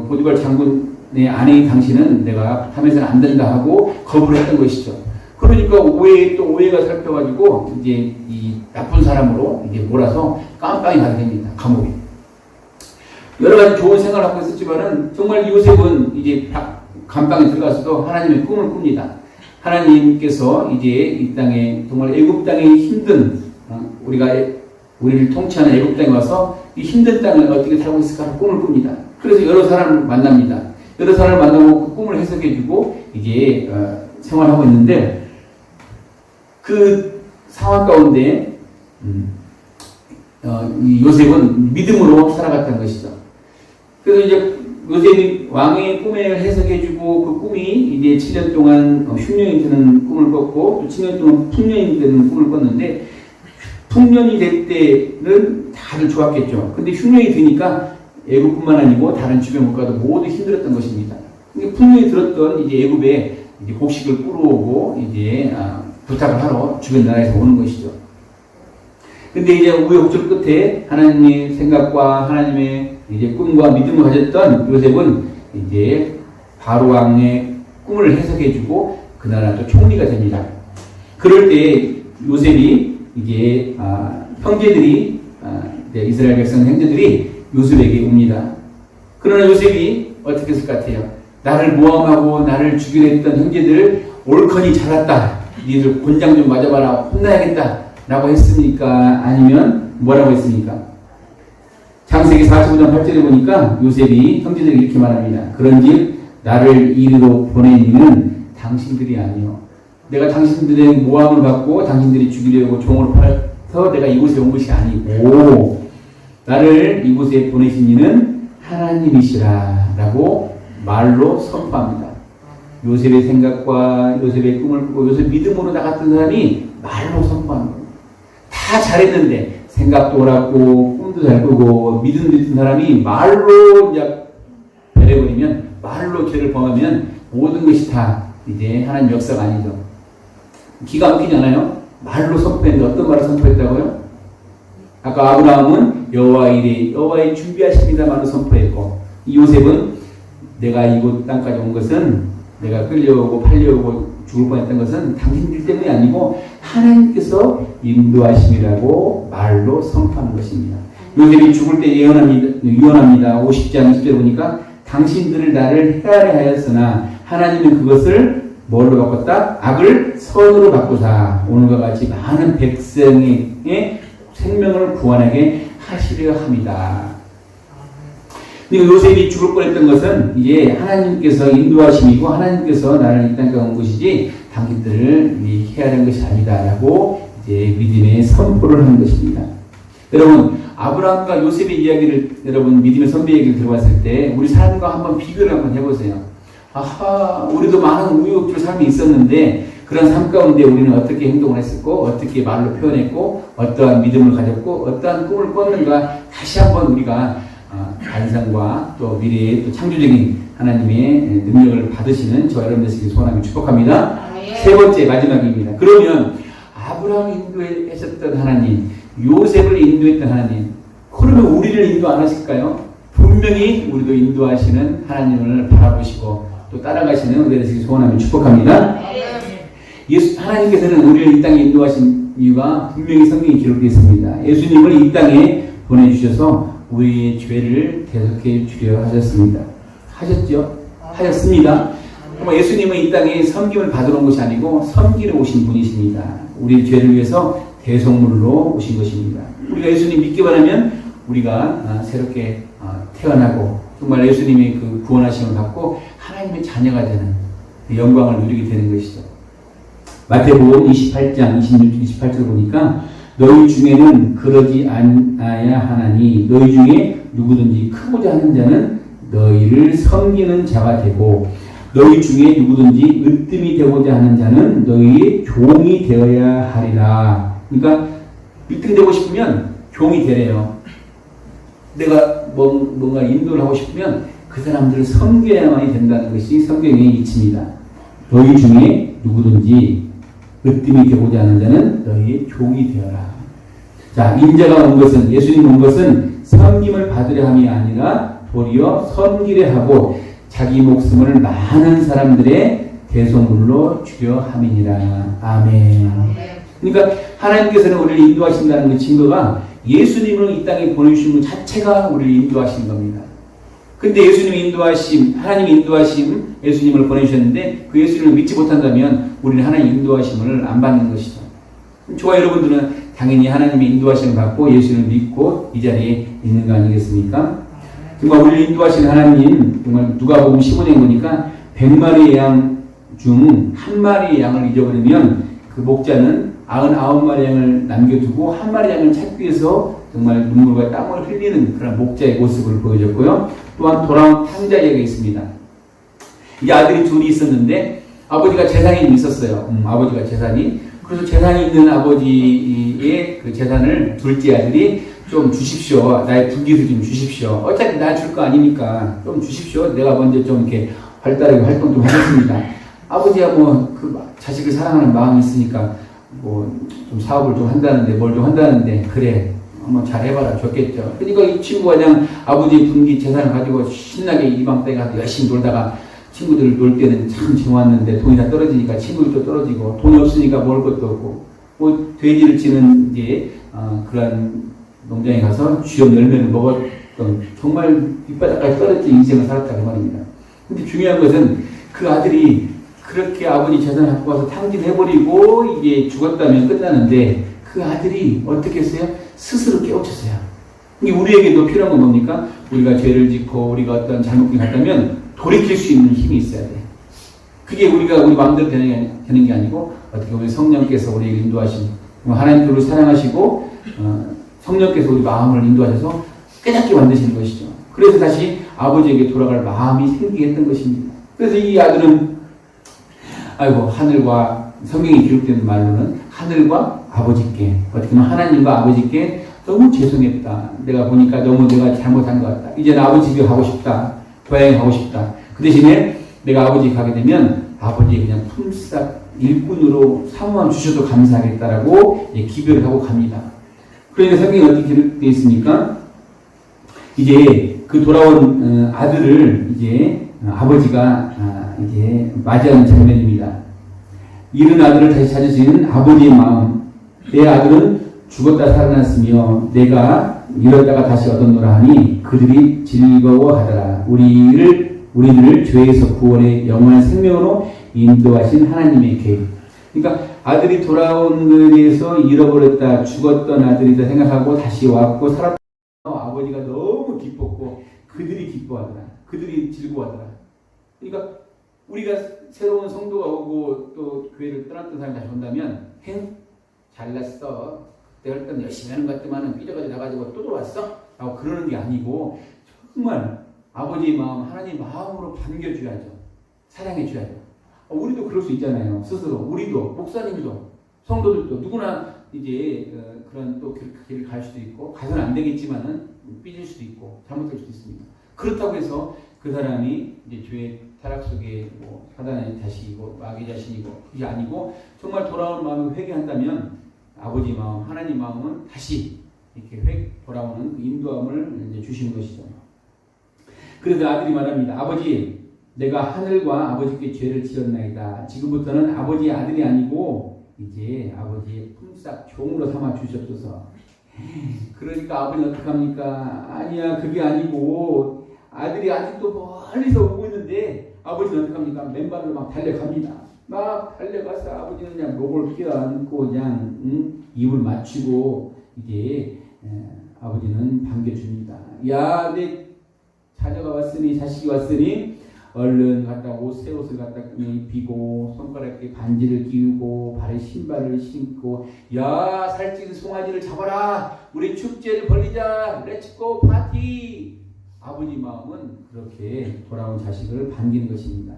보디발 장군의 아내인 당신은 내가 하면서는 안 된다 하고 거부를 했던 것이죠. 그러니까 오해가 살펴가지고 이제 이 나쁜 사람으로 이제 몰아서 깜빵이 가게 됩니다. 감옥에. 여러 가지 좋은 생각을 하고 있었지만은 정말 요셉은 이제 감방에 들어가서도 하나님의 꿈을 꿉니다. 하나님께서 이제 이 땅에 정말 애굽 땅에 힘든 우리를 통치하는 애굽 땅에 와서 이 힘든 땅을 어떻게 살고 있을까 하는 꿈을 꿉니다. 그래서 여러 사람을 만납니다. 여러 사람을 만나고 그 꿈을 해석해주고 이제 생활하고 있는데 그 상황 가운데 이 요셉은 믿음으로 살아갔다는 것이죠. 그래서 이제 요셉이 왕의 꿈을 해석해주고 그 꿈이 이제 7년 동안 흉년이 되는 꿈을 꿨고 또 7년 동안 풍년이 되는 꿈을 꿨는데 풍년이 될 때는 다들 좋았겠죠. 근데 흉년이 되니까 애굽뿐만 아니고 다른 주변 국가도 모두 힘들었던 것입니다. 근데 풍년이 들었던 이제 애굽에 이제 곡식을 뿌려오고 이제 부탁을 하러 주변 나라에서 오는 것이죠. 근데 이제 우여곡절 끝에 하나님의 생각과 하나님의 이제 꿈과 믿음을 가졌던 요셉은 이제 바로 왕의 꿈을 해석해주고 그 나라 또 총리가 됩니다. 그럴 때 요셉이 이제 형제들이 이스라엘 백성 형제들이 요셉에게 옵니다. 그러나 요셉이 어떻게 했을 것 같아요? 나를 모함하고 나를 죽이려 했던 형제들 옳거니 잘났다. 니들 곤장 좀 맞아봐라. 혼나야겠다. 라고 했습니까? 아니면 뭐라고 했습니까? 창세기 45장 8절에 보니까 요셉이 형제들에게 이렇게 말합니다. 그런즉 나를 이리로 보낸 이는 당신들이 아니요. 내가 당신들의 모함을 받고 당신들이 죽이려고 종으로 팔아서 내가 이곳에 온 것이 아니고 나를 이곳에 보내신 이는 하나님이시라 라고 말로 선포합니다. 요셉의 생각과 요셉의 꿈을 꾸고 요셉 믿음으로 나갔던 사람이 말로 선포합니다. 다 잘했는데 생각도 옳았고 꿈도 잘 꾸고 믿음도 있는 사람이 말로 이제 배려버리면 말로 죄를 범하면 모든 것이 다 이제 하나님 역사가 아니죠. 기가 막히지 않아요? 말로 선포했는데 어떤 말을 선포했다고요? 아까 아브라함은 여호와 이레 여호와의 준비하십니다 말로 선포했고, 요셉은 내가 이곳 땅까지 온 것은 내가 끌려오고 팔려오고 죽을 뻔했던 것은 당신들 때문이 아니고 하나님께서 인도하심이라고 말로 선포하는 것입니다. 요셉이 죽을 때 유언합니다. 50장 20절 보니까 당신들을 나를 헤아려 하였으나 하나님은 그것을 뭘로 바꿨다? 악을 선으로 바꾸사 오늘과 같이 많은 백성의 생명을 구원하게 하시려 합니다. 근데 요셉이 죽을 뻔했던 것은 이제 하나님께서 인도하심이고 하나님께서 나를 이 땅에 온 것이지 당신들을 헤아린 것이 아니다라고 이제 믿음의 선포를 하는 것입니다. 여러분, 아브라함과 요셉의 이야기를 여러분 믿음의 선배 얘기를 들어봤을 때 우리 삶과 한번 비교를 한번 해보세요. 아하, 우리도 많은 우유곡절 삶이 있었는데 그런 삶 가운데 우리는 어떻게 행동을 했었고 어떻게 말로 표현했고 어떠한 믿음을 가졌고 어떠한 꿈을 꿨는가 다시 한번 우리가 반성과 또 미래의 또 창조적인 하나님의 능력을 받으시는 저 여러분들 되시길 소원하며 축복합니다. 세 번째 마지막입니다. 그러면 아브라함을 인도하셨던 하나님, 요셉을 인도했던 하나님, 그러면 우리를 인도 안 하실까요? 분명히 우리도 인도하시는 하나님을 바라보시고 또 따라가시는 우리가 되시길 소원하며 축복합니다. 하나님께서는 우리를 이 땅에 인도하신 이유가 분명히 성경에 기록되어 있습니다. 예수님을 이 땅에 보내주셔서 우리의 죄를 대속해 주려 하셨습니다. 하셨죠? 하셨습니다. 예수님은 이 땅에 섬김을 받으러 온 것이 아니고 섬기러 오신 분이십니다. 우리의 죄를 위해서 대속물로 오신 것입니다. 우리가 예수님 믿기만 하면 우리가 새롭게 태어나고 정말 예수님의 그 구원하심을 받고 하나님의 자녀가 되는 그 영광을 누리게 되는 것이죠. 마태복음 28장 26-28절 보니까 너희 중에는 그러지 않아야 하나니 너희 중에 누구든지 크고자 하는 자는 너희를 섬기는 자가 되고 너희 중에 누구든지 으뜸이 되고자 하는 자는 너희의 종이 되어야 하리라. 그러니까 으뜸 되고 싶으면 종이 되래요. 내가 뭔가 인도를 하고 싶으면 그 사람들을 섬겨야만이 된다는 것이 성경의 이치입니다. 너희 중에 누구든지 으뜸이 되고자 하는 자는 너희의 종이 되어라. 자, 인자가 온 것은, 예수님 온 것은 섬김을 받으려 함이 아니라 도리어 섬기려 하고 자기 목숨을 많은 사람들의 대속물로 주려 함이니라. 아멘. 그러니까 하나님께서는 우리를 인도하신다는 그 증거가 예수님을 이 땅에 보내주신 것 자체가 우리를 인도하신 겁니다. 근데 예수님의 인도하심, 하나님의 인도하심, 예수님을 보내주셨는데 그 예수님을 믿지 못한다면 우리는 하나님의 인도하심을 안 받는 것이죠. 저와 여러분들은 당연히 하나님의 인도하심을 받고 예수님을 믿고 이 자리에 있는 거 아니겠습니까? 정말 우리를 인도하시는 하나님, 정말 누가복음 15장에 보니까 100마리의 양 중 한 마리의 양을 잊어버리면 그 목자는 99마리 양을 남겨두고 한 마리 양을 찾기 위해서 정말 눈물과 땀을 흘리는 그런 목자의 모습을 보여줬고요. 또한 돌아온 탕자 이야기가 있습니다. 이 아들이 둘이 있었는데 아버지가 재산이 있었어요. 아버지가 재산이. 그래서 재산이 있는 아버지의 그 재산을 둘째 아들이 좀 주십시오. 나의 분깃을 좀 주십시오. 어차피 나 줄 거 아니니까 좀 주십시오. 내가 먼저 좀 이렇게 활달하게 활동 좀 하겠습니다. 아버지야 그 자식을 사랑하는 마음이 있으니까 좀 사업을 좀 한다는데 뭘 좀 한다는데 그래 한번 잘 해봐라 좋겠죠. 그러니까 이 친구가 그냥 아버지 분깃 재산을 가지고 신나게 이방 빼가지고 열심히 놀다가 친구들 놀 때는 참 좋았는데 돈이 다 떨어지니까 친구들도 떨어지고 돈이 없으니까 먹을 것도 없고 돼지를 치는 이제 그런 농장에 가서 쥐업 열매를 먹었던 정말 밑바닥까지 떨어진 인생을 살았다고 말입니다. 근데 중요한 것은 그 아들이 그렇게 아버지 재산을 갖고 와서 탕진해버리고 이게 죽었다면 끝나는데 그 아들이 어떻게 했어요? 스스로 깨우쳤어요. 이게 우리에게도 필요한 건 뭡니까? 우리가 죄를 짓고 우리가 어떤 잘못을 했다면 돌이킬 수 있는 힘이 있어야 돼. 그게 우리가 우리 마음대로 되는 게 아니고 어떻게 보면 성령께서 우리에게 인도하신 하나님께서 우리를 사랑하시고 성령께서 우리 마음을 인도하셔서 깨닫게 만드시는 것이죠. 그래서 다시 아버지에게 돌아갈 마음이 생기게 했던 것입니다. 그래서 이 아들은 하늘과 성경에 기록되는 말로는 하늘과 아버지께 어떻게 보면 하나님과 아버지께 너무 죄송했다. 내가 보니까 너무 내가 잘못한 것 같다. 이제는 아버지 집에 가고 싶다. 고향에 가고 싶다. 그 대신에 내가 아버지 가게 되면 아버지의 그냥 품삯 일꾼으로 사모함 주셔도 감사하겠다라고 기별을 하고 갑니다. 그러니까 성경에 어떻게 되어 있습니까? 이제 그 돌아온 아들을 이제 아버지가 이제 맞이하는 장면입니다. 잃은 아들을 다시 찾으시는 아버지의 마음. 내 아들은 죽었다 살아났으며 내가 잃었다가 다시 얻었노라 하니 그들이 즐거워하더라. 우리들을 죄에서 구원의 영원한 생명으로 인도하신 하나님의 계획. 그러니까 아들이 돌아온 것에 대해서 잃어버렸다, 죽었던 아들이다 생각하고 다시 왔고 살았던 아버지가 너무 기뻤고 그들이 기뻐하더라. 그들이 즐거워하더라. 그러니까 우리가 새로운 성도가 오고 또 교회를 떠났던 사람이 다시 온다면 잘났어. 그때 할 때는 열심히 하는 것 같지만은 삐져가지고 나가지고 또 들어왔어? 라고 그러는 게 아니고 정말 아버지의 마음, 하나님의 마음으로 반겨줘야죠. 사랑해줘야죠. 우리도 그럴 수 있잖아요. 스스로. 우리도, 목사님도, 성도들도 누구나 이제 그런 또 길을 갈 수도 있고 가서는 안 되겠지만은 삐질 수도 있고 잘못될 수도 있습니다. 그렇다고 해서 그 사람이 이제 죄의 타락 속에 뭐 사단의 자식이고 마귀 자신이고 그게 아니고 정말 돌아오는 마음을 회개한다면 아버지 마음, 하나님 마음은 다시 이렇게 돌아오는 그 인도함을 이제 주시는 것이죠. 그래서 아들이 말합니다. 아버지, 내가 하늘과 아버지께 죄를 지었나이다. 지금부터는 아버지의 아들이 아니고 이제 아버지의 품삯 종으로 삼아 주셨소서. 그러니까 아버지는 어떡합니까? 아니야, 그게 아니고 아들이 아직도 멀리서 오고 있는데 아버지는 어떡합니까? 맨발로 막 달려갑니다. 막 달려가서 아버지는 그냥 목을 껴안고 그냥 입을 맞추고 이제 아버지는 반겨줍니다. 야, 내 자녀가 왔으니 자식이 왔으니 얼른 갖다 새 옷을 갖다 입히고 손가락에 반지를 끼우고 발에 신발을 신고 야, 살찐 송아지를 잡아라. 우리 축제를 벌리자. 렛츠고 파티. 아버지 마음은 그렇게 돌아온 자식을 반기는 것입니다.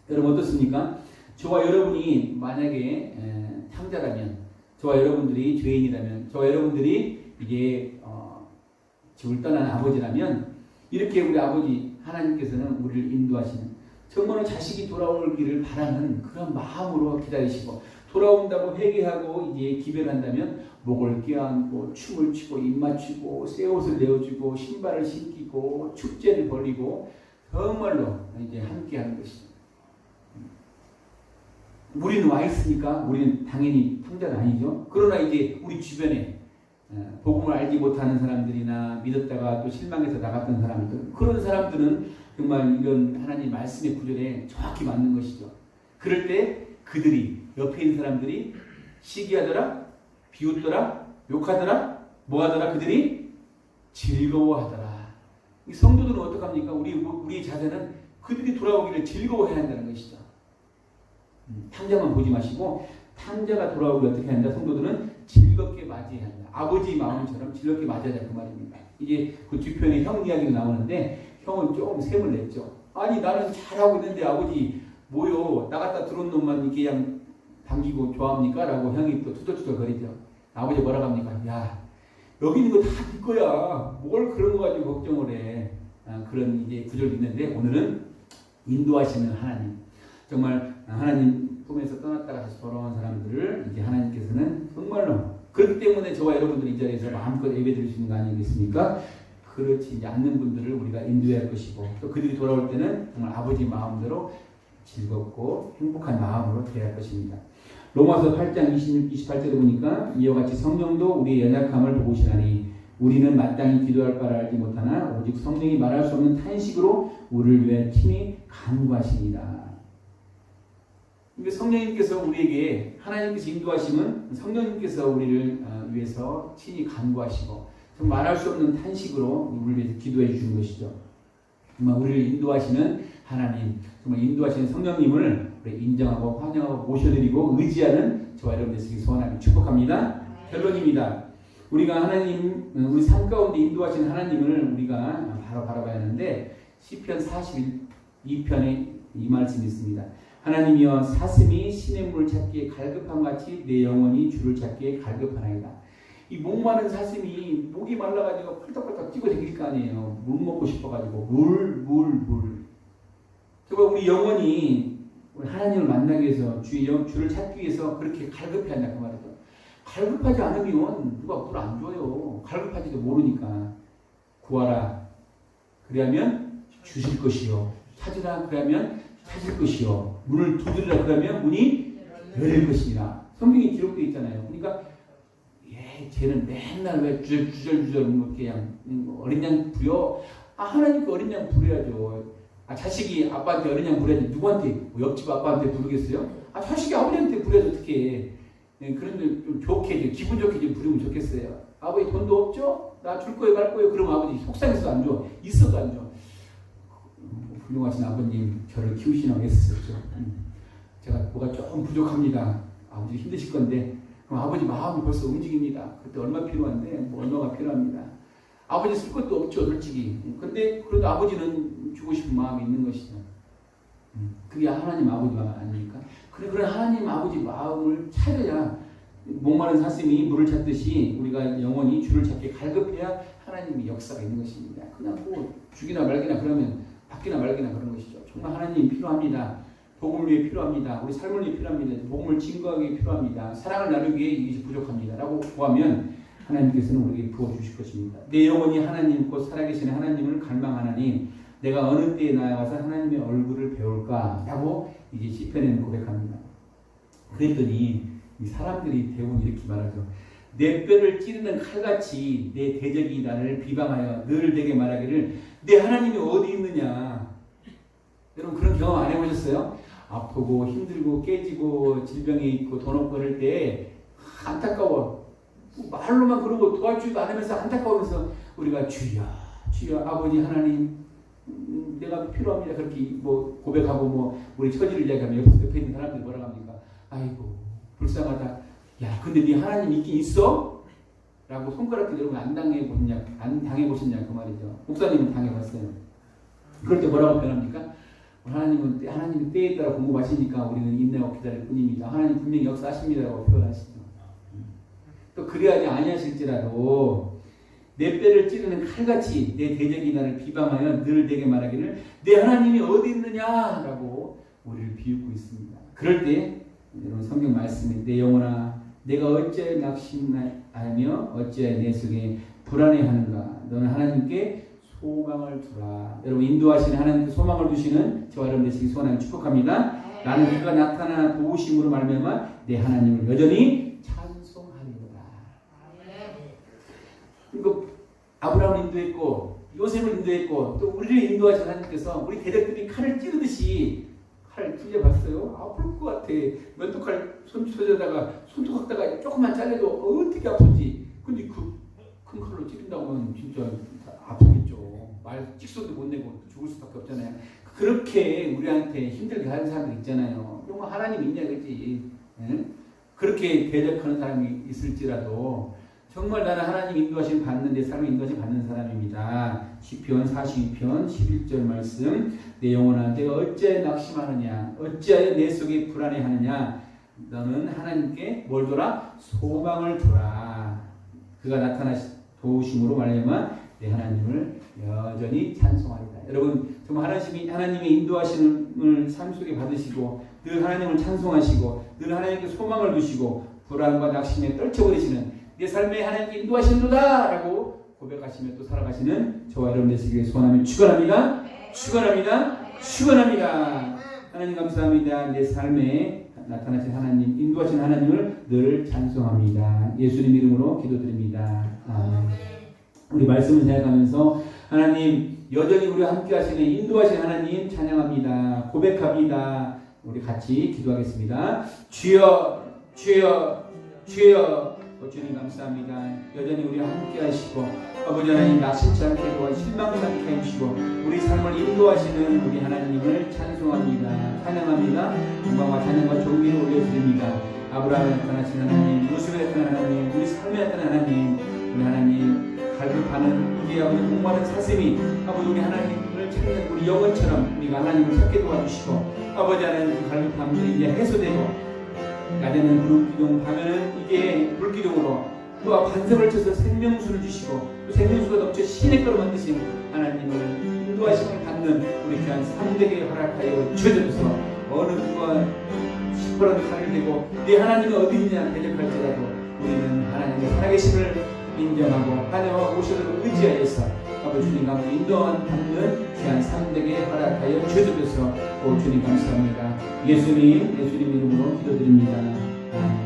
여러분 어떻습니까? 저와 여러분이 만약에 탕자라면, 저와 여러분들이 죄인이라면, 저와 여러분들이 이제 집을 떠난 아버지라면 이렇게 우리 아버지 하나님께서는 우리를 인도하시는 정말로 자식이 돌아오기를 바라는 그런 마음으로 기다리시고 돌아온다고 회개하고 이제 기별한다면 목을 껴안고 춤을 추고 입 맞추고 새 옷을 내어주고 신발을 신기고 축제를 벌이고 정말로 이제 함께하는 것이죠. 우리는 와 있으니까 우리는 당연히 탕자는 아니죠. 그러나 이제 우리 주변에 복음을 알지 못하는 사람들이나 믿었다가 또 실망해서 나갔던 사람들, 그런 사람들은 정말 이런 하나님 말씀의 구절에 정확히 맞는 것이죠. 그럴 때 그들이 옆에 있는 사람들이 시기하더라, 비웃더라, 욕하더라, 뭐하더라, 그들이 즐거워하더라. 이 성도들은 어떡합니까? 우리의 자세는 그들이 돌아오기를 즐거워해야 한다는 것이죠. 탕자만 보지 마시고 탕자가 돌아오기 어떻게 한다? 성도들은 즐겁게 맞이해야 한다. 아버지 마음처럼 즐겁게 맞이하자 그 말입니다. 이제 그 뒤편에 형 이야기가 나오는데 형은 조금 셈을 냈죠. 아니 나는 잘하고 있는데 아버지 뭐요? 나갔다 들어온 놈만 이렇게 그냥 반기고 좋아합니까? 라고 형이 또 투덜투덜 거리죠. 아버지 뭐라고 합니까? 야 여기 있는 거 다 네 거야. 뭘 그런 거 가지고 걱정을 해. 그런 이제 구절도 있는데 오늘은 인도하시는 하나님. 정말 하나님 품에서 떠났다가 다시 돌아온 사람들을 이제 하나님께서는 정말로 그렇기 때문에 저와 여러분들이 이 자리에서 마음껏 예배드릴 수 있는 거 아니겠습니까? 그렇지 않는 분들을 우리가 인도해야 할 것이고 또 그들이 돌아올 때는 정말 아버지 마음대로 즐겁고 행복한 마음으로 드려야 할 것입니다. 로마서 8장 28절에 보니까 이와 같이 성령도 우리의 연약함을 도우시나니 우리는 마땅히 기도할 바를 알지 못하나 오직 성령이 말할 수 없는 탄식으로 우리를 위해 친히 간구하십니다. 그러니까 성령님께서 우리에게 하나님께서 인도하시면 성령님께서 우리를 위해서 친히 간구하시고 정말 말할 수 없는 탄식으로 우리를 위해서 기도해 주시는 것이죠. 정말 우리를 인도하시는 하나님, 정말 인도하시는 성령님을 우리 인정하고 환영하고 모셔드리고 의지하는 저와 여러분들 되시기 소원하며 축복합니다. 결론입니다. 우리가 하나님, 우리 삶 가운데 인도하시는 하나님을 우리가 바로 바라봐야 하는데 시편 42편에 이 말씀이 있습니다. 하나님이여 사슴이 시냇물을 찾기에 갈급함 같이 내 영혼이 주를 찾기에 갈급하나이다. 이 목마른 사슴이 목이 말라가지고 펄떡펄떡 뛰고 다닐 거 아니에요. 물 먹고 싶어가지고 물. 정말 우리 영혼이 우리 하나님을 만나기 위해서 주를 찾기 위해서 그렇게 갈급해한다 그 말이죠. 갈급하지 않으면 누가 물 안 줘요. 갈급하지도 모르니까. 구하라 그리하면 주실 것이요, 찾으라 그러면 찾을 것이요, 문을 두드리라 그러면 문이 열릴 것이니라. 성경에 기록되어 있잖아요. 그러니까 쟤는 맨날 왜 주절주절 그냥 어린 양 부려. 하나님께 어린 양 부려야죠. 자식이 아빠한테 어린 양 부려야지. 누구한테? 옆집 아빠한테 부르겠어요? 자식이 아버지한테 부려야지 어떻게. 그런데 좀 좋게, 기분 좋게 좀 부르면 좋겠어요. 아버지 돈도 없죠? 나 줄 거예요, 갈 거예요. 그러면 아버지 속상해서 안 줘. 있어도 안 줘. 훌륭하신 아버님, 저를 키우시라고 했었죠. 제가 뭐가 조금 부족합니다. 아버지 힘드실 건데, 그럼 아버지 마음이 벌써 움직입니다. 그때 얼마 필요한데, 얼마가 필요합니다. 아버지 쓸 것도 없죠, 솔직히. 근데 그래도 아버지는 주고 싶은 마음이 있는 것이죠. 그게 하나님 아버지 마음 아닙니까? 그런 하나님 아버지 마음을 찾아야, 목마른 사슴이 물을 찾듯이 우리가 영원히 주를 찾게 갈급해야 하나님의 역사가 있는 것입니다. 그냥 뭐 죽이나 말기나 그러면 받기나 말기나 그런 것이죠. 정말 하나님 필요합니다. 복음을 위해 필요합니다. 우리 삶을 위해 필요합니다. 복음을 증거하기 위해 필요합니다. 사랑을 나누기 위해 이것이 부족합니다. 라고 구하면 하나님께서는 우리에게 부어주실 것입니다. 내 영혼이 하나님 곧 살아계신 하나님을 갈망하나니 내가 어느 때에 나아가서 하나님의 얼굴을 배울까? 라고 이제 시편에는 고백합니다. 그랬더니 이 사람들이 대부분 이렇게 말하죠. 내 뼈를 찌르는 칼같이 내 대적이 나를 비방하여 늘 내게 말하기를 내 하나님이 어디 있느냐. 여러분 그런 경험 안 해보셨어요? 아프고 힘들고 깨지고 질병에 있고 돈 없고 그럴 때 안타까워. 말로만 그러고 도와주지도 않으면서 안타까우면서 우리가 주여 아버지 하나님 내가 필요합니다. 그렇게 뭐 고백하고 뭐 우리 처지를 이야기하면 옆에 있는 사람들이 뭐라고 합니까? 아이고 불쌍하다. 야 근데 네 하나님 있긴 있어? 라고 손가락 들고 안 당해보셨냐 그 말이죠. 목사님은 당해봤어요. 그럴 때 뭐라고 표현합니까? 하나님은 때에 따라 공급하시니까 우리는 인내하고 기다릴 뿐입니다. 하나님 분명히 역사하십니다라고 표현하시죠. 또 그래야지 아니하실지라도 내 뼈를 찌르는 칼같이 내 대적이 나를 비방하여 늘 내게 말하기를 내 하나님이 어디 있느냐라고 우리를 비웃고 있습니다. 그럴 때 여러분 성경 말씀에 내 영혼아 내가 어찌하여 낙심하며 어찌하여 내 속에 불안해하는가. 너는 하나님께 소망을 두라. 여러분 인도하시는 하나님께 소망을 두시는 저와 여러분 되시기 소원하며 축복합니다. 나는 그가 나타나 도우심으로 말미암아 내 하나님을 여전히 찬송하리로다. 그리고 아브라함을 인도했고 요셉을 인도했고 또 우리를 인도하신 하나님께서 우리 대적들이 칼을 찌르듯이 칼을 찔려봤어요. 아플 것 같아. 면도칼 손에다가 손톱 갖다가 조금만 잘라도 어떻게 아픈지. 근데 그 큰 칼로 찌른다고 하면 진짜 아프겠죠. 말 찍소도 못 내고 죽을 수밖에 없잖아요. 그렇게 우리한테 힘들게 하는 사람들 있잖아요. 정말 하나님 있냐 그랬지. 그렇게 대적하는 사람이 있을지라도 정말 나는 하나님 인도하심 받는 내 삶을 인도하심 받는 사람입니다. 시편 42편 11절 말씀 내 영혼아 내가 어찌하여 낙심하느냐 어찌하여 내 속에 불안해하느냐 너는 하나님께 뭘 두라? 소망을 두라. 그가 나타나 도우심으로 말미암아 내 하나님을 여전히 찬송하리다. 여러분 정말 하나님이 인도하심을 삶 속에 받으시고 늘 하나님을 찬송하시고 늘 하나님께 소망을 두시고 불안과 낙심에 떨쳐버리시는 내 삶에 하나님께 인도하신도다 라고 고백하시며 또 살아가시는 저와 여러분 되시기를 소원하며 축원합니다. 축원합니다. 하나님 감사합니다. 내 삶에 나타나신 하나님 인도하신 하나님을 늘 찬송합니다. 예수님 이름으로 기도드립니다. 아멘. 우리 말씀을 생각하면서 하나님 여전히 우리와 함께 하시는 인도하신 하나님 찬양합니다. 고백합니다. 우리 같이 기도하겠습니다. 주여 주여 주여 주님 감사합니다. 여전히 우리와 함께 하시고 아버지 하나님 낙심치 않게 도와 실망치 않게 해주시고 우리 삶을 인도하시는 우리 하나님을 찬송합니다. 찬양합니다. 영광과 찬양과 존귀를 올려드립니다. 아브라함에 나타나신 하나님, 요셉에 나타난 하나님, 우리 삶에 나타난 하나님, 우리 하나님 갈급하는 이제 아버지 목마른 사슴이 아버지 우리 하나님을 찾는 우리 영혼처럼 우리가 하나님을 찾게 도와주시고 아버지 하나님 그 갈급함들이 이제 해소되고 낮에는 구름기둥, 밤에는 이게 불기둥으로 또 반석을 쳐서 생명수를 주시고 또 생명수가 넘쳐 신의 거로 만드신 하나님을 인도하심을 받는 우리 귀한 3대에 허락하여 주셔서 어느 누가 시퍼런 칼을 들고 네 하나님이 어디 있냐 대적할지라도 우리는 하나님의 살아계심을 인정하고 하나님과 오셔도 의지하여서 아버지 주님 감사 인도한 받는 귀한 삶되게 허락하여 주셔서 주님 감사합니다. 예수님 이름으로 기도드립니다. 아멘.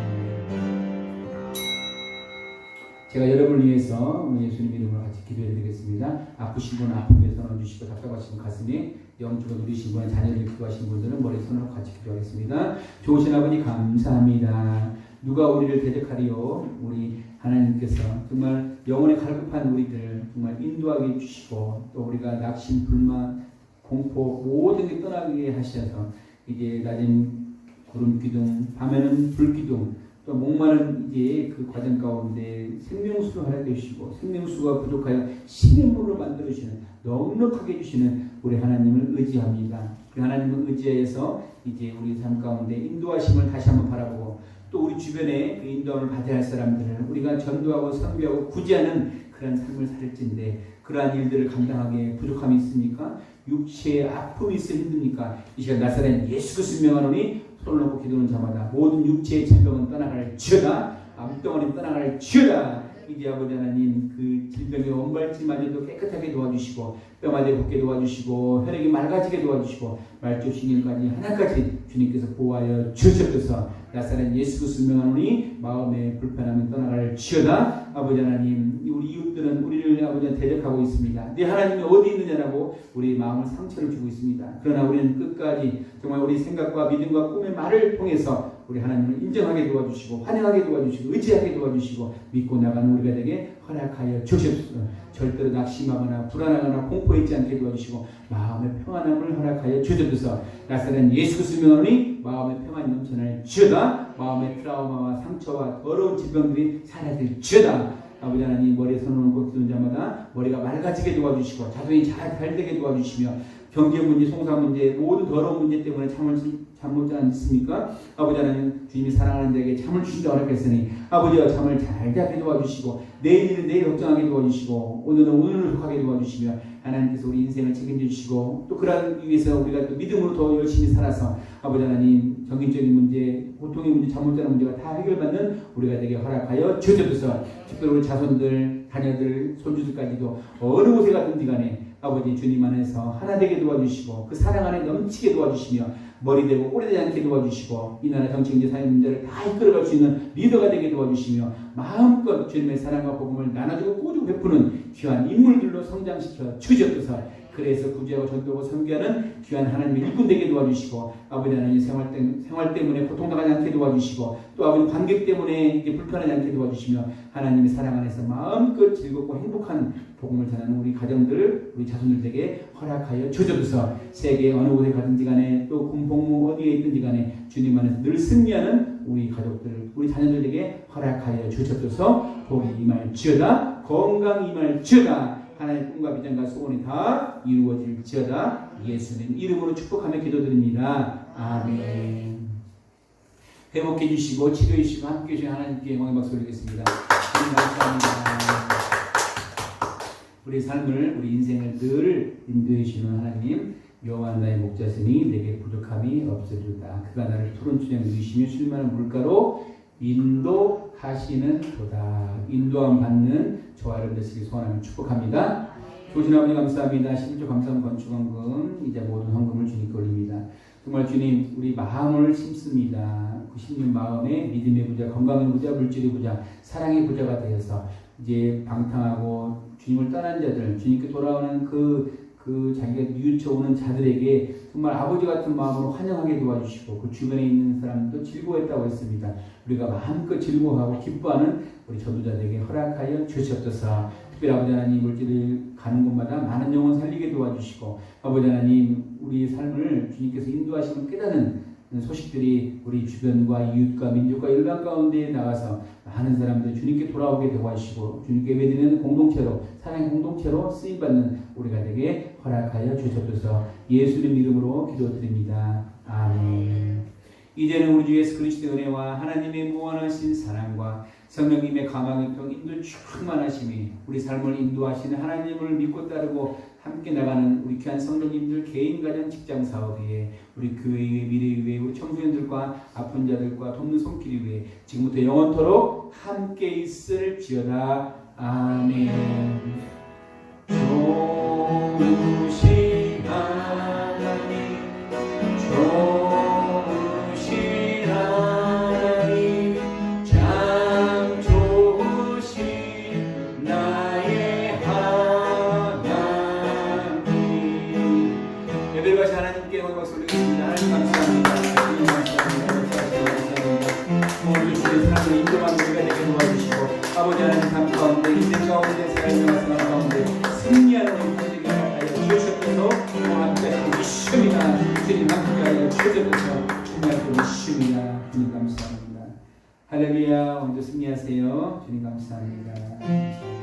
제가 여러분을 위해서 예수님 이름으로 같이 기도해 드리겠습니다. 아프신 분은 아픔에 손을 주시고 답답하신 분 가슴에 영적으로 누리신 분은 자녀를 기도하신 분들은 머리 손으로 같이 기도하겠습니다. 좋으신 아버지 감사합니다. 누가 우리를 대적하리요? 우리 하나님께서 정말 영혼에 갈급한 우리들 정말 인도하게 해주시고 또 우리가 낙심, 불만, 공포 모든 게 떠나게 하셔서 이제 낮은 구름 기둥, 밤에는 불 기둥 또 목마른 이제 그 과정 가운데 생명수를 허락해 주시고 생명수가 부족하여 신의 물로 만들어 주시는 넉넉하게 해주시는 우리 하나님을 의지합니다. 그 하나님을 의지해서 이제 우리 삶 가운데 인도하심을 다시 한번 바라보고 또 우리 주변에 그 인도함을 받아야 할 사람들을 우리가 전도하고 선교하고 구제하는 그런 삶을 살을진데 그러한 일들을 감당하기에 부족함이 있습니까? 육체의 아픔이 있어 힘듭니까? 이 시간 나사렛 예수 그리스도 명하노니 손을 놓고 기도하는 자마다 모든 육체의 질병은 떠나갈지어다. 암덩어리는 떠나갈지어다. 이제 아버지 하나님 그 질병의 원발치마저도 깨끗하게 도와주시고 뼈마저 붓게 도와주시고 혈액이 맑아지게 도와주시고 말조신일까지 하나까지 주님께서 보호하여 주셨소서. 나사렛 예수 그리스도 명하노니 마음의 불편함은 떠나갈지어다. 아버지 하나님 우리 이웃들은 우리를 아버지 대적하고 있습니다. 네 하나님이 어디 있느냐라고 우리 마음을 상처를 주고 있습니다. 그러나 우리는 끝까지 정말 우리 생각과 믿음과 꿈의 말을 통해서 우리 하나님을 인정하게 도와주시고 환영하게 도와주시고 의지하게 도와주시고 믿고 나가는 우리가 되게 허락하여 주시옵소서. 절대로 낙심하거나 불안하거나 공포했지 않게 도와주시고 마음의 평안함을 허락하여 주옵소서. 나사렛 예수 그리스도 명하노니 마음의 평안이 넘쳐날지어다. 마음의 트라우마와 상처와 더러운 질병들이 사라질지어다. 아버지 하나님 머리에 손을 얹고 기도하는 자마다 머리가 맑아지게 도와주시고 자손이 잘 되게 도와주시며 경제 문제, 송사 문제, 모든 더러운 문제 때문에 잠을 잘 않습니까? 아버지 하나님 주님이 사랑하는 자에게 잠을 주신다고 하셨으니 아버지와 잠을 잘 자게 도와주시고 내일은 내일 걱정하게 도와주시고 오늘은 오늘을 속하게 도와주시며 하나님께서 우리 인생을 책임져 주시고 또 그러기 위해서 우리가 또 믿음으로 더 열심히 살아서 아버지 하나님 정신적인 문제, 고통의 문제, 잠 못 자는 문제가 다 해결받는 우리가 되게 허락하여 주옵소서. 특별히 우리 자손들, 자녀들, 손주들까지도 어느 곳에 가든지 간에 아버지 주님 안에서 하나 되게 도와주시고 그 사랑 안에 넘치게 도와주시며 머리 되고 꼬리 되지 않게 도와주시고 이 나라 정치, 경제, 사회 문제를 다 이끌어갈 수 있는 리더가 되게 도와주시며 마음껏 주님의 사랑과 복음을 나눠주고 꾸주고 베푸는 귀한 인물들로 성장시켜 주시옵소서. 그래서 구제하고 전도하고 선교하는 귀한 하나님의 일꾼 되게 도와주시고 아버지 하나님 생활 때문에 고통당하지 않게 도와주시고 또 아버지 관계 때문에 이게 불편하지 않게 도와주시며 하나님의 사랑 안에서 마음껏 즐겁고 행복한 복음을 전하는 우리 가정들, 우리 자손들에게 허락하여 주옵소서. 세계 어느 곳에 가든지 간에 또 군복무 어디에 있든지 간에 주님 안에서 늘 승리하는 우리 가족들, 우리 자녀들에게 허락하여 주옵소서. 복이 임할지어다. 건강 임할지어다. 하나님의 꿈과 비전과 소원이 다 이루어질지어다. 예수님 이름으로 축복하며 기도드립니다. 아멘. 회복해 주시고 치료해 주시고 함께 해주신 하나님께 영광의 박수 올리겠습니다. 감사합니다. 우리 삶을 우리 인생을 늘 인도해 주시는 하나님 여호와 나의 목자시니 내게 부족함이 없어졌다. 그가 나를 푸른 초장 누이시며 쉴만한 물가로 인도하시는 도다. 인도함 받는 저와 여러분 되시길 소원하며 축복합니다. 조신 아버지 감사합니다. 11조 감사함 건축원금 이제 모든 헌금을 주님께 올립니다. 정말 주님 우리 마음을 심습니다. 그 심는 마음에 믿음의 부자, 건강의 부자, 물질의 부자, 사랑의 부자가 되어서 이제 방탕하고 주님을 떠난 자들, 주님께 돌아오는 그 자기가 뉘우쳐오는 자들에게 정말 아버지 같은 마음으로 환영하게 도와주시고 그 주변에 있는 사람도 즐거워했다고 했습니다. 우리가 마음껏 즐거워하고 기뻐하는 우리 전도자들에게 허락하여 주시옵소서. 특별히 아버지 하나님 물질을 가는 곳마다 많은 영혼 살리게 도와주시고 아버지 하나님 우리 삶을 주님께서 인도하시는 깨닫는 소식들이 우리 주변과 이웃과 민족과 일반 가운데 나가서 많은 사람들 주님께 돌아오게 도와주시고 주님께 예배드리는 공동체로 사랑의 공동체로 쓰임받는 우리가 되게 허락하여 주시옵소서. 예수님 이름으로 기도드립니다. 아멘. 이제는 우리 주 예수 그리스도의 은혜와 하나님의 무한하신 사랑과 성령님의 감화교통 인도 충만하심이 우리 삶을 인도하시는 하나님을 믿고 따르고 함께 나가는 우리 귀한 성도님들 개인, 가정, 직장, 사업 위에 우리 교회의 미래 위에 우리 청소년들과 아픈 자들과 돕는 손길 위에 지금부터 영원토록 함께 있을지어다. 아멘. 좋으신 하나님, 좋으신 하나님, 참 좋으신 나의 하나님. 예배가 하나님께 영광 돌리겠습니다. 하나님 감사합니다. 하나님 감사합니다. 오늘 주의 사랑을 인도하는 우리가 되게 도와주시고 아버지 하나님 삶 가운데 인생 가운데 삶의 생활 가운데 승리하는 우리 되게 하여 주셔서 함께 믿습니다. 주님 함께하여 주셔서 정말 믿습니다. 주님 감사합니다. 할렐루야. 오늘도 승리하세요. 주님 감사합니다.